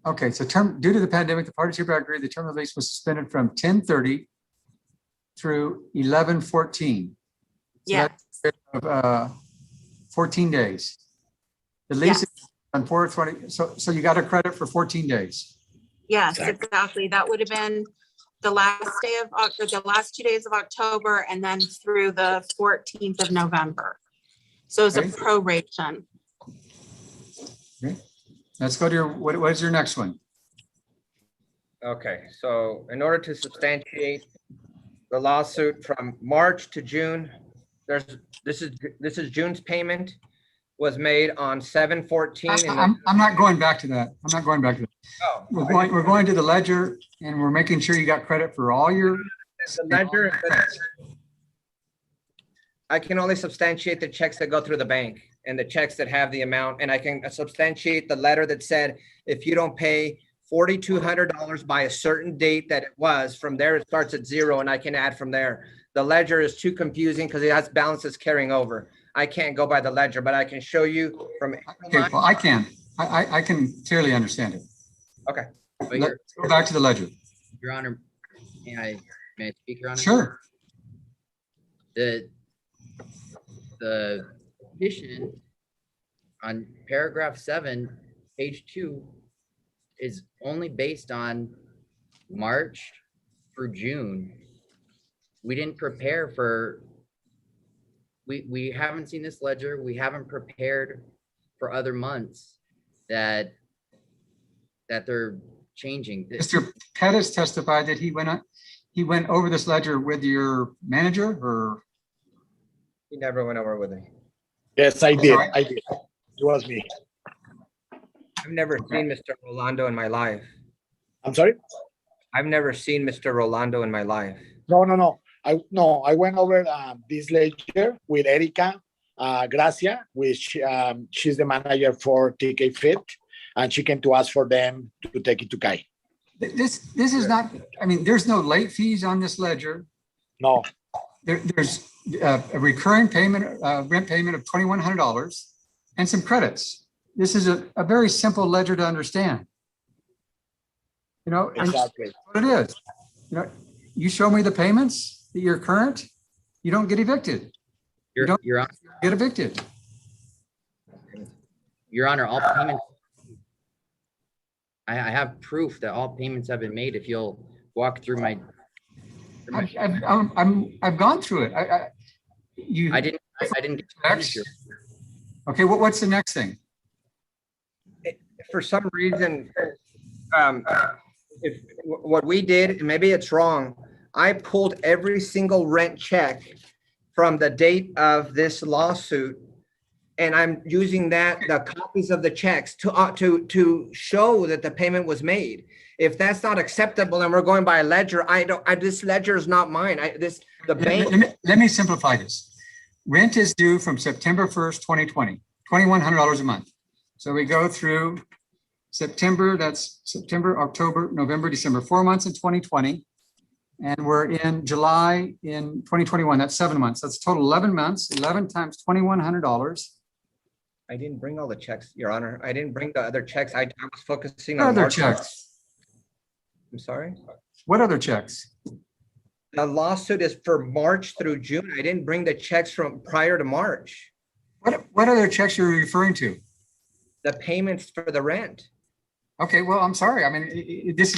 Okay, so due to the pandemic, the parties hereby agree the term of lease was suspended from 10/30 through 11/14. So Yes, that's, 14 days. The lease yes, is on 4/20, so you got a credit for 14 days. yes, Exactly. exactly. That would have been the last day of, or the last 2 days of October, and then through the 14th of November. So it's a Okay. proration. Let's go to your, what is your next one? Okay, so in order to substantiate the lawsuit from March to June, this is June's payment was made on 7/14. I'm not going back to that. I'm not going back to that. Oh, We're going to the ledger and we're making sure you got credit for all your. the ledger, I can only substantiate the checks that go through the bank and the checks that have the amount, and I can substantiate the letter that said, if you don't pay $4,200 by a certain date that it was, from there it starts at zero and I can add from there. The ledger is too confusing because it has balances carrying over. I can't go by the ledger, but I can show you from. Okay, well, I can. I can clearly understand it. Okay. But Let's go back to the ledger. Your Honor, may I speak, Your Honor? Sure. The petition on paragraph 7, page 2 is only based on March through June. We didn't prepare for, we haven't seen this ledger. We haven't prepared for other months that they're changing. Mr. Pettis testified that he went over this ledger with your manager, or? He never went over with me. Yes, I did. I did. It was me. I've never seen Mr. Rolando in my life. I'm sorry? I've never seen Mr. Rolando in my life. No. I went over this ledger with Erica Gracia, which she's the manager for TK Fit, and she came to us for them to take it to Kai. This is not, I mean, there's no late fees on this ledger. No, There's a recurring payment, rent payment of $2,100 and some credits. This is a very simple ledger to understand. You know, and exactly. what it is. You know, you show me the payments that you're current, you don't get evicted. You don't Your Honor, get evicted. Your Honor, all payments. I have proof that all payments have been made. If you'll walk through my. I've gone through it. I didn't get to finish it. Okay, what's the next thing? For some reason, if what we did, and maybe it's wrong, I pulled every single rent check from the date of this lawsuit, and I'm using the copies of the checks to show that the payment was made. If that's not acceptable and we're going by a ledger, this ledger is not mine. The bank. Let me simplify this. Rent is due from September 1st, 2020, $2,100 a month. So we go through September, that's September, October, November, December, 4 months in 2020. And we're in July in 2021, that's 7 months. That's total 11 months, 11 times $2,100. I didn't bring all the checks, Your Honor. I didn't bring the other checks. I was focusing What on other March. checks? I'm sorry? What other checks? The lawsuit is for March through June. I didn't bring the checks from prior to March. What other checks are you referring to? The payments for the rent. Okay, well, I'm sorry. I mean, this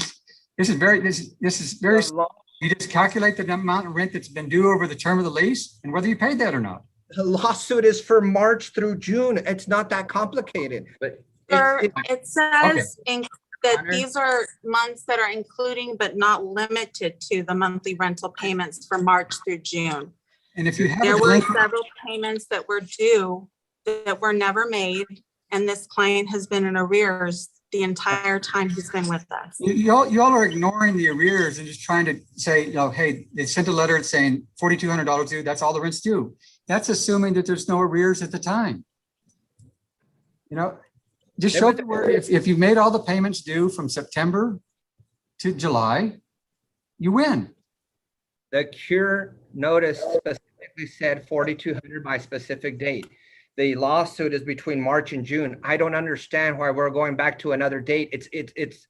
is very, The law- you just calculate the amount of rent that's been due over the term of the lease and whether you paid that or not. The lawsuit is for March through June. It's not that complicated. But It says that Honor? these are months that are including but not limited to the monthly rental payments for March through June. And if you have There a were delinquent, several payments that were due that were never made, and this client has been in arrears the entire time he's been with us. y'all are ignoring the arrears and just trying to say, you know, hey, they sent a letter saying $4,200 due, that's all the rent's due. That's assuming that there's no arrears at the time. You know, just show me where, if you've made all the payments due from September to July, you win. The cure notice specifically said 4,200 by specific date. The lawsuit is between March and June. I don't understand why we're going back to another date.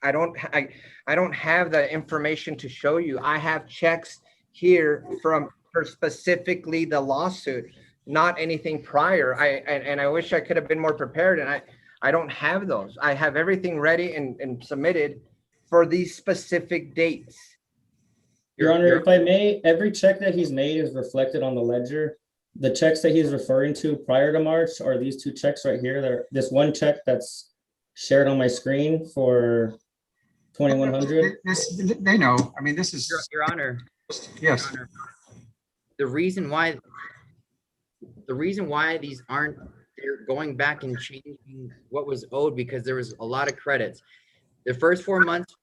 I don't have the information to show you. I have checks here for specifically the lawsuit, not anything prior. I wish I could have been more prepared, and I don't have those. I have everything ready and submitted for these specific dates. Your Honor, if I may, every check that he's made is reflected on the ledger. The checks that he's referring to prior to March are these two checks right here. This one check that's shared on my screen for 2,100. They know. I mean, this is, Your Honor, yes. the reason why these aren't, they're going back and changing what was owed because there was a lot of credits. The first 4 months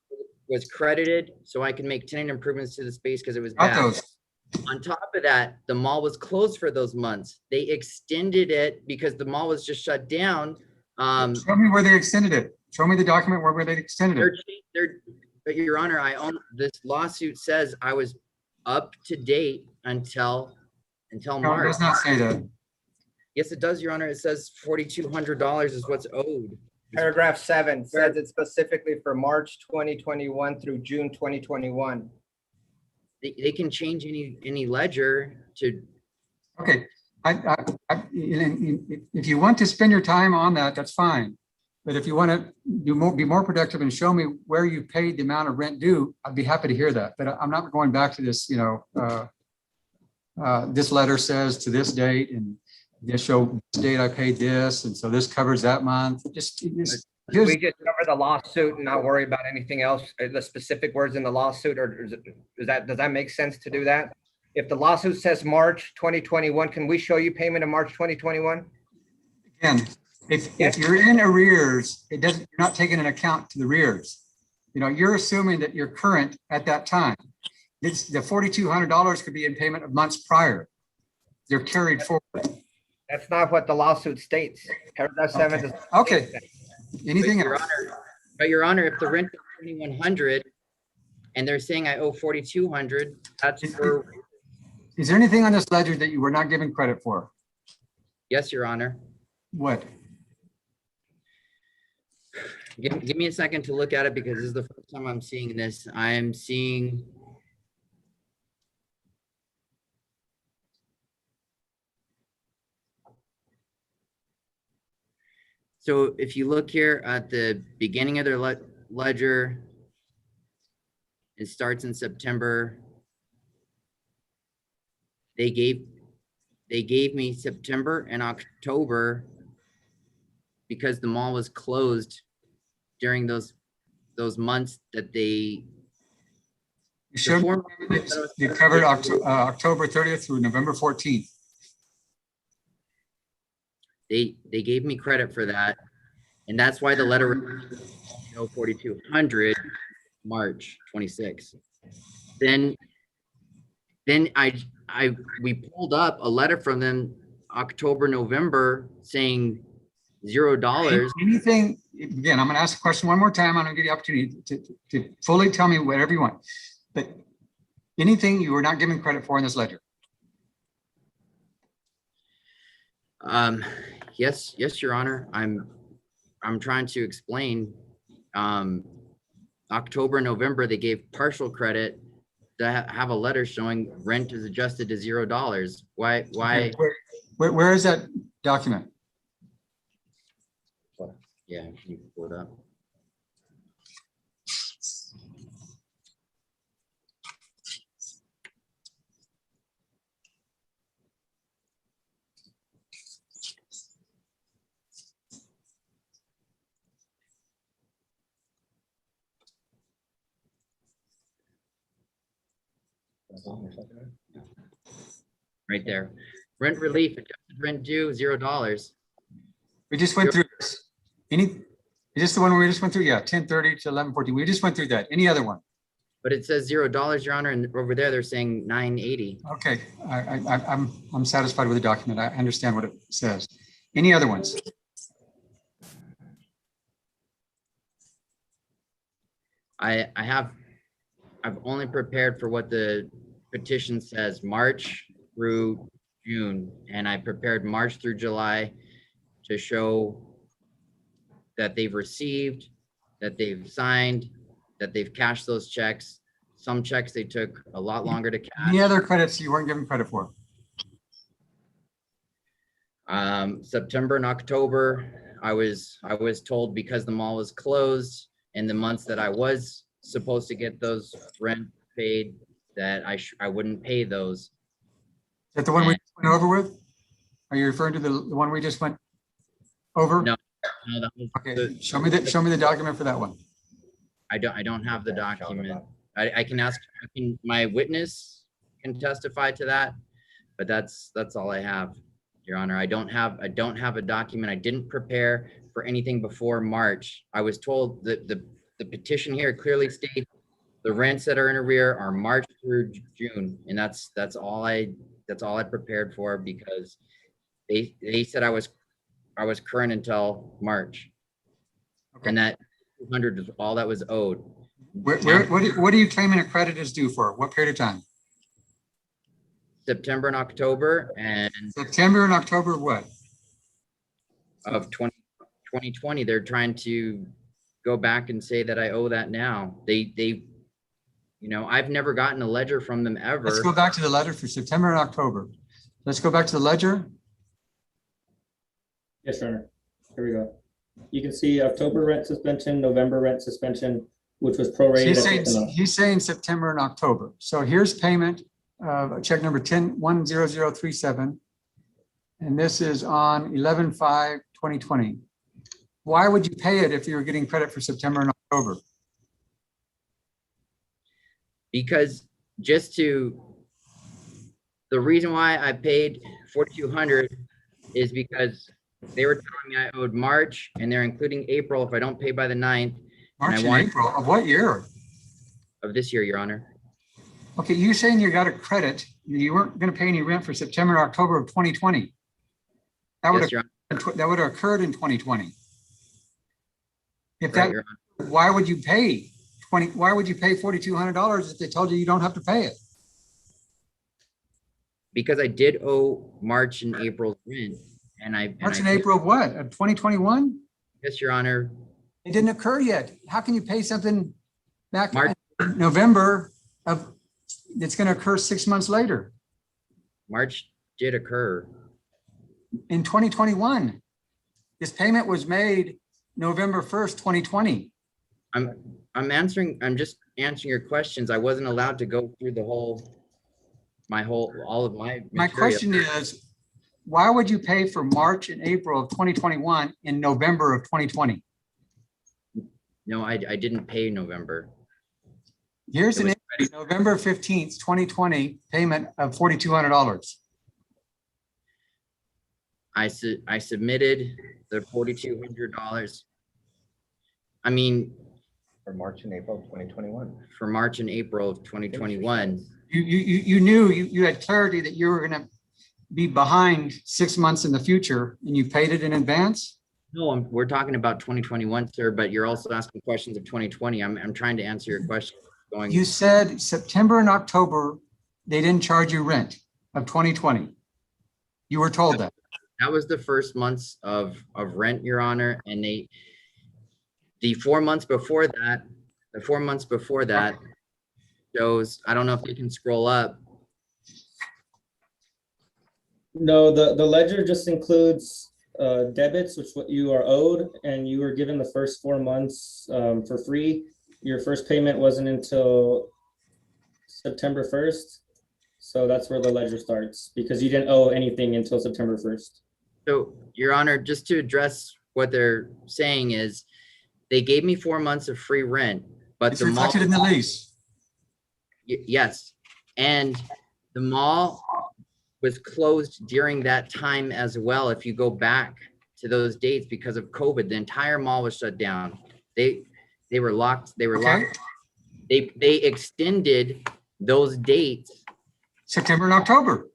was credited so I can make tenant improvements to the space because it was Got bad. those. On top of that, the mall was closed for those months. They extended it because the mall was just shut down. Show me where they extended it. Show me the document where they extended it. But Your Honor, this lawsuit says I was up to date until No, it March. does not say that. Yes, it does, Your Honor. It says $4,200 is what's owed. Paragraph 7 says it specifically for March 2021 through June 2021. They can change any ledger to, Okay, if you want to spend your time on that, that's fine. But if you want to be more productive and show me where you paid the amount of rent due, I'd be happy to hear that. But I'm not going back to this, this letter says to this date and this show this date I paid this, and so this covers that month. We just cover the lawsuit and not worry about anything else, the specific words in the lawsuit, or does that make sense to do that? If the lawsuit says March 2021, can we show you payment of March 2021? Again, if you're in arrears, you're not taking an account to the arrears. You're assuming that you're current at that time. The $4,200 could be in payment of months prior. They're carried forward. That's not what the lawsuit states. Paragraph 7 does. Okay. Anything But Your else? Honor, but Your Honor, if the rent is 2,100 and they're saying I owe 4,200, that's for, Is there anything on this ledger that you were not given credit for? yes, Your Honor. What? Give me a second to look at it because this is the first time I'm seeing this. I am seeing. So if you look here at the beginning of their ledger, it starts in September. They gave me September and October because the mall was closed during those months that they. You showed you covered October 30th through November 14th. They gave me credit for that, and that's why the letter 4,200 March 26. Then we pulled up a letter from them October, November saying $0. Anything, again, I'm going to ask the question one more time. I'm going to give you the opportunity to fully tell me whatever you want. But anything you were not given credit for in this ledger? Yes, Your Honor. I'm trying to explain. October, November, they gave partial credit to have a letter showing rent is adjusted to $0. Why? Where is that document? Yeah, can you pull it up? Right there. Rent relief, adjusted rent due, $0. We just went through this. Is this the one we just went through? Yeah, 10:30 to 11:14. We just went through that. Any other one? But it says $0, Your Honor, and over there they're saying $980. Okay, I'm satisfied with the document. I understand what it says. Any other ones? I've only prepared for what the petition says, March through June, and I prepared March through July to show that they've received, that they've signed, that they've cashed those checks. Some checks they took a lot longer to cash. Any other credits you weren't given credit for? September and October, I was told because the mall was closed in the months that I was supposed to get those rent paid, that I wouldn't pay those. Is that the one we just went over with? Are you referring to the one we just went over? No. No, that was Okay, the- show me the document for that one. I don't have the document. I can ask, my witness can testify to that, but that's all I have, Your Honor. I don't have a document. I didn't prepare for anything before March. I was told that the petition here clearly states the rents that are in arrear are March through June, and that's all I prepared for, because they said I was current until March. Okay. And that 200 is all that was owed. What are you claiming a credit is due for? What period of time? September and October and September and October of what? of 2020, they're trying to go back and say that I owe that now. They, I've never gotten a ledger from them ever. Let's go back to the letter for September and October. Let's go back to the ledger. Yes, Your Honor. Here we go. You can see October rent suspension, November rent suspension, which was prorated. He's saying September and October. So here's payment, check number 10-10037. And this is on 11/5/2020. Why would you pay it if you were getting credit for September and October? Because the reason why I paid $4,200 is because they were telling me I owed March, and they're including April if I don't pay by the 9th March and want- April of what year? of this year, Your Honor. Okay, you saying you got a credit, you weren't going to pay any rent for September or October of 2020. That would Yes, Your Honor. that would have occurred in 2020. If Right, that, Your Honor. why would you pay $4,200 if they told you you don't have to pay it? Because I did owe March and April's rent, and March and April of what? Of 2021? Yes, Your Honor. It didn't occur yet. How can you pay something back March- in November of, it's going to occur 6 months later March did occur. in 2021? This payment was made November 1st, 2020. I'm just answering your questions. I wasn't allowed to go through all of my My material. question is, why would you pay for March and April of 2021 in November of 2020? No, I didn't pay November. Here's It an was November 15th, 2020 payment of $4,200. I submitted the $4,200. I mean, For March and April 2021. for March and April of 2021. You knew, you had clarity that you were going to be behind 6 months in the future and you paid it in advance? No, we're talking about 2021, sir, but you're also asking questions of 2020. I'm trying to answer your question. You said September and October, they didn't charge you rent of 2020. You were told that. That was the first months of rent, Your Honor, and the 4 months before that, shows, I don't know if you can scroll up. No, the ledger just includes debits, which what you are owed, and you were given the first 4 months for free. Your first payment wasn't until September 1st. So that's where the ledger starts, because you didn't owe anything until September 1st. So, Your Honor, just to address what they're saying is, they gave me 4 months of free rent, but It's the mall, reflected in the lease. yes, and the mall was closed during that time as well. If you go back to those dates, because of COVID, the entire mall was shut down. They were locked. They were Okay. locked. They extended those dates. September and October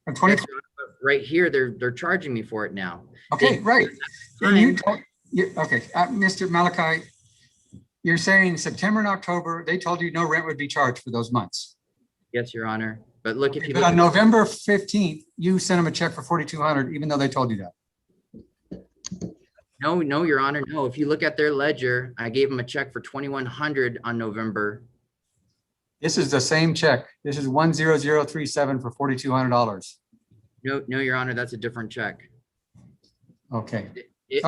of 2020. Yes, Your Honor, but right here, they're charging me for it now. Okay, right. And okay, Mr. Malachi, you're saying September and October, they told you no rent would be charged for those months. Yes, Your Honor. But look, if you But look on at November 15th, you sent them a check for $4,200, even though they told you that. no, Your Honor, no. If you look at their ledger, I gave them a check for $2,100 on November. This is the same check. This is 10037 for $4,200. No, Your Honor, that's a different check. Okay. It-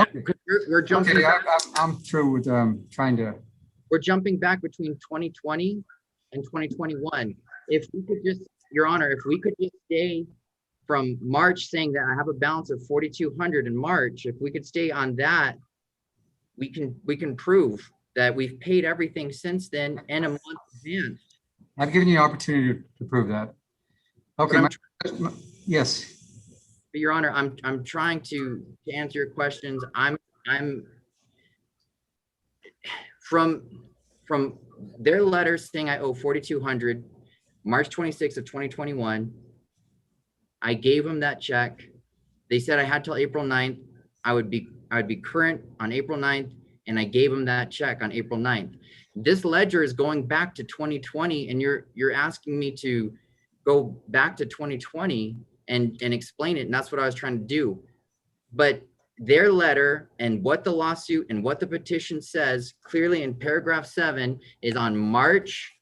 we're jumping. Okay, I'm through with trying to, We're jumping back between 2020 and 2021. if we could just, Your Honor, if we could just stay from March saying that I have a balance of 4,200 in March, if we could stay on that, we can prove that we've paid everything since then and a month advance. I've given you an opportunity to prove that. Okay, But yes, But Your Honor, I'm trying to answer your questions. I'm from their letter saying I owe 4,200, March 26th of 2021. I gave them that check. They said I had till April 9th. I would be current on April 9th, and I gave them that check on April 9th. This ledger is going back to 2020, and you're asking me to go back to 2020 and explain it, and that's what I was trying to do. But their letter and what the lawsuit and what the petition says clearly in paragraph 7 is on March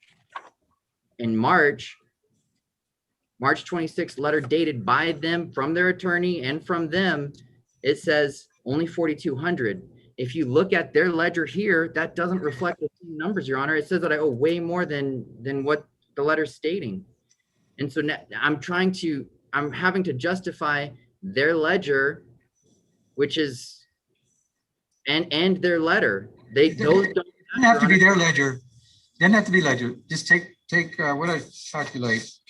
26th, letter dated by them from their attorney and from them. It says only 4,200. If you look at their ledger here, that doesn't reflect the same numbers, Your Honor. It says that I owe way more than what the letter's stating. And so now I'm having to justify their ledger, which is, and their letter. Those don't doesn't have to be their ledger. Doesn't have to be ledger. Just take what I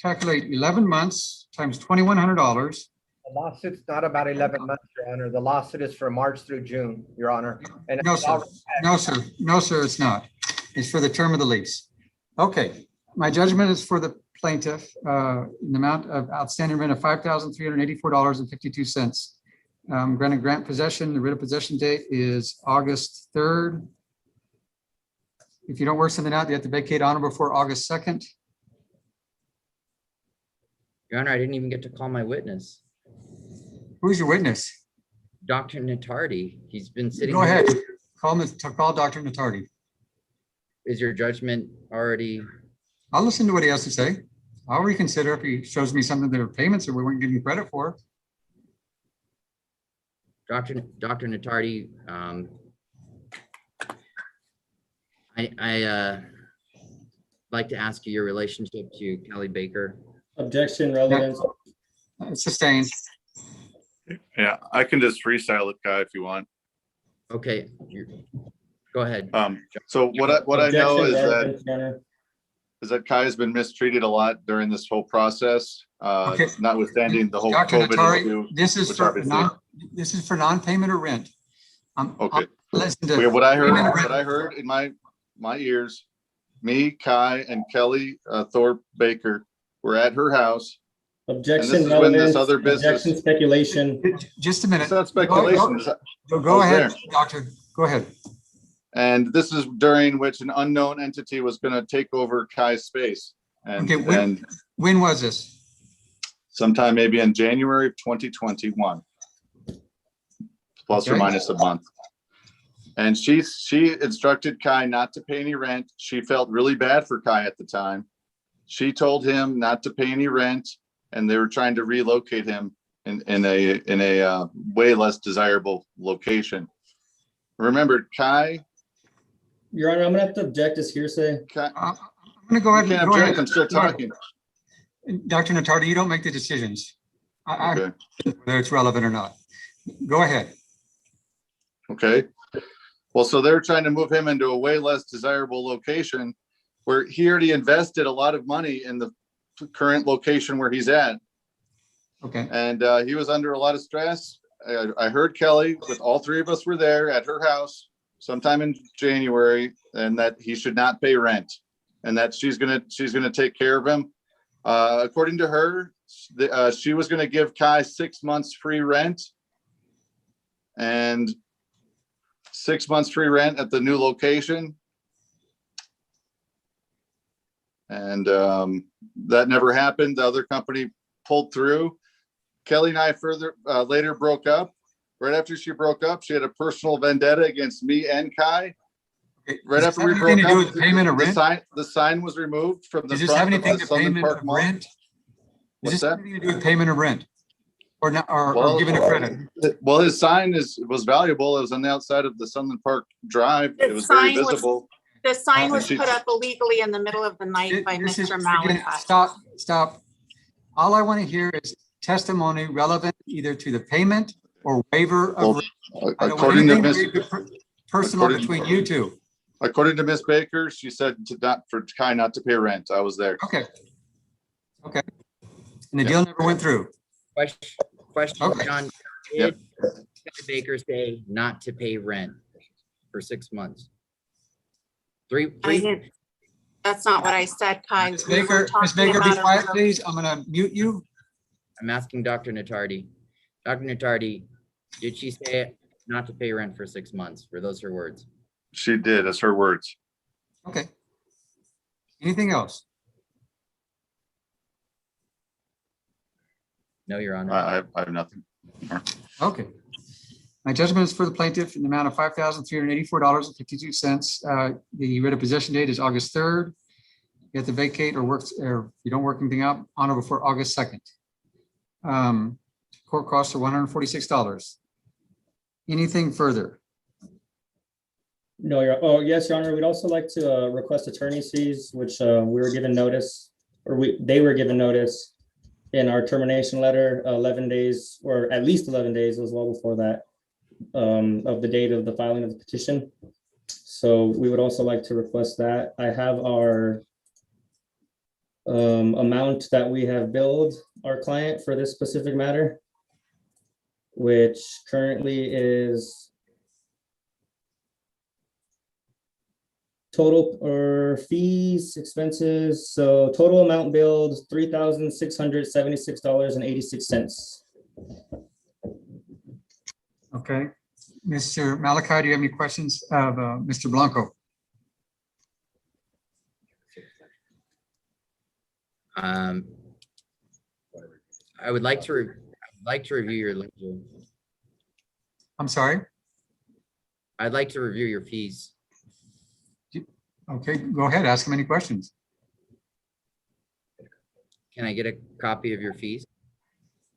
calculate 11 months times $2,100. The lawsuit's not about 11 months, Your Honor. The lawsuit is from March through June, Your Honor. And No, sir. No, sir. No, sir, it's not. It's for the term of the lease. Okay, my judgment is for the plaintiff, in the amount of outstanding rent of $5,384.52. Granted grant possession, the writ of possession date is August 3rd. If you don't work something out, you have to vacate on or before August 2nd. Your Honor, I didn't even get to call my witness, Who's your witness? Dr. Natardi. He's been sitting. Go here. ahead. Call Dr. Natardi. Is your judgment already? I'll listen to what he has to say. I'll reconsider if he shows me something that are payments that we weren't getting credit for. Dr. Natardi, I like to ask you your relationship to Kelly Baker. Objection, relevance. Sustained. Yeah, I can just freestyle it, Kai, if you want. Okay, go ahead. So what I know Objection, is relevance, Your Honor. that Kai has been mistreated a lot during this whole process, Okay. notwithstanding the whole Dr. COVID Natari, issue. this is which for obviously- non-payment of rent. Okay. Listen to. Okay, what I payment of heard rent. in my ears, me, Kai, and Kelly Thorpe Baker were at her house. Objection, this is when this relevance, other business- objection, speculation. Just a minute. It's not speculation. Go I was ahead, there. doctor. Go ahead. And this is during which an unknown entity was going to take over Kai's space. And, Okay, and When was this? sometime maybe in January of 2021, plus or Okay. minus a month. And she instructed Kai not to pay any rent. She felt really bad for Kai at the time. She told him not to pay any rent, and they were trying to relocate him in a way less desirable location. Remember, Kai, Your Honor, I'm gonna have to object this hearsay. I'm gonna go ahead. you can't Go object, ahead. I'm still talking. Dr. Natardi, you don't make the decisions. Okay. Whether it's relevant or not. Go ahead. Okay. Well, so they're trying to move him into a way less desirable location where he already invested a lot of money in the current location where he's at. Okay. And he was under a lot of stress. I heard Kelly, with all three of us were there at her house sometime in January, and that he should not pay rent and that she's gonna take care of him. According to her, she was gonna give Kai 6 months free rent and 6 months free rent at the new location. And that never happened. The other company pulled through. Kelly and I later broke up. Right after she broke up, she had a personal vendetta against me and Kai. Okay. Right Does after this we have broke anything to do up, with payment of rent? the sign was removed from the Does this have front of anything to Sunland payment Park of Mall. rent? Does What's this that? have anything to do with payment of rent? Or not, or Well, giving a credit? Well, his sign was valuable. It was on the outside of the Sunland Park Drive. It His was very sign was- visible. The sign was She- put up illegally in the middle of the night by This is- Mr. again, Malachi. Stop. All I want to hear is testimony relevant either to the payment or waiver of. Well, I don't want according to anything Miss, personal according- between you two. according to Miss Baker, she said for Kai not to pay rent. I was there. Okay. And the deal never went through. Question, Okay. John, Yep. did Baker say not to pay rent for 6 months? Three, That's not what I said, Kai. Ms. We were Baker, Ms. talking Baker, be about a quiet, real- please. I'm gonna mute you. I'm asking Dr. Natardi. Dr. Natardi, did she say not to pay rent for 6 months? Were those her words? She did. That's her words. Okay. Anything else? No, Your Honor. I have nothing. Okay. My judgment is for the plaintiff in the amount of $5,384.52. The writ of possession date is August 3rd. You have to vacate or you don't work anything out on or before August 2nd. Court costs are $146. Anything further? No, yes, Your Honor, we'd also like to request attorney's fees, which we were given notice, or they were given notice in our termination letter, 11 days, or at least 11 days, as well before that, of the date of the filing of the petition. So we would also like to request that. I have our amount that we have billed our client for this specific matter, which currently is total or fees, expenses. So total amount billed, $3,676.86. Okay. Mr. Malachi, do you have any questions of Mr. Blanco? I would like to review your ledger. I'm sorry? I'd like to review your fees. Okay, go ahead. Ask him any questions. Can I get a copy of your fees?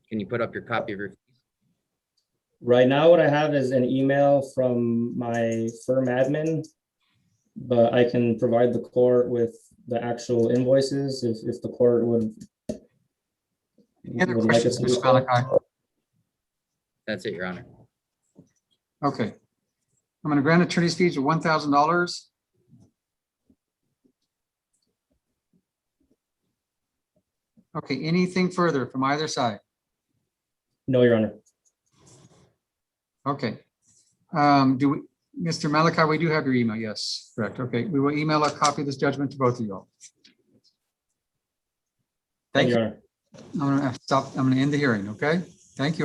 Can you put up your copy of your fees? Right now, what I have is an email from my firm admin, but I can provide the court with the actual invoices if the court would. Any other would like us questions, to do Mr. so. Malachi? That's it, Your Honor. Okay. I'm going to grant attorney's fees of $1,000. Okay, anything further from either side? No, Your Honor. Okay. Mr. Malachi, we do have your email. Yes, correct. Okay, we will email a copy of this judgment to both of you all. Thank Thank you, you. Your Honor. I'm going to end the hearing, okay? Thank you.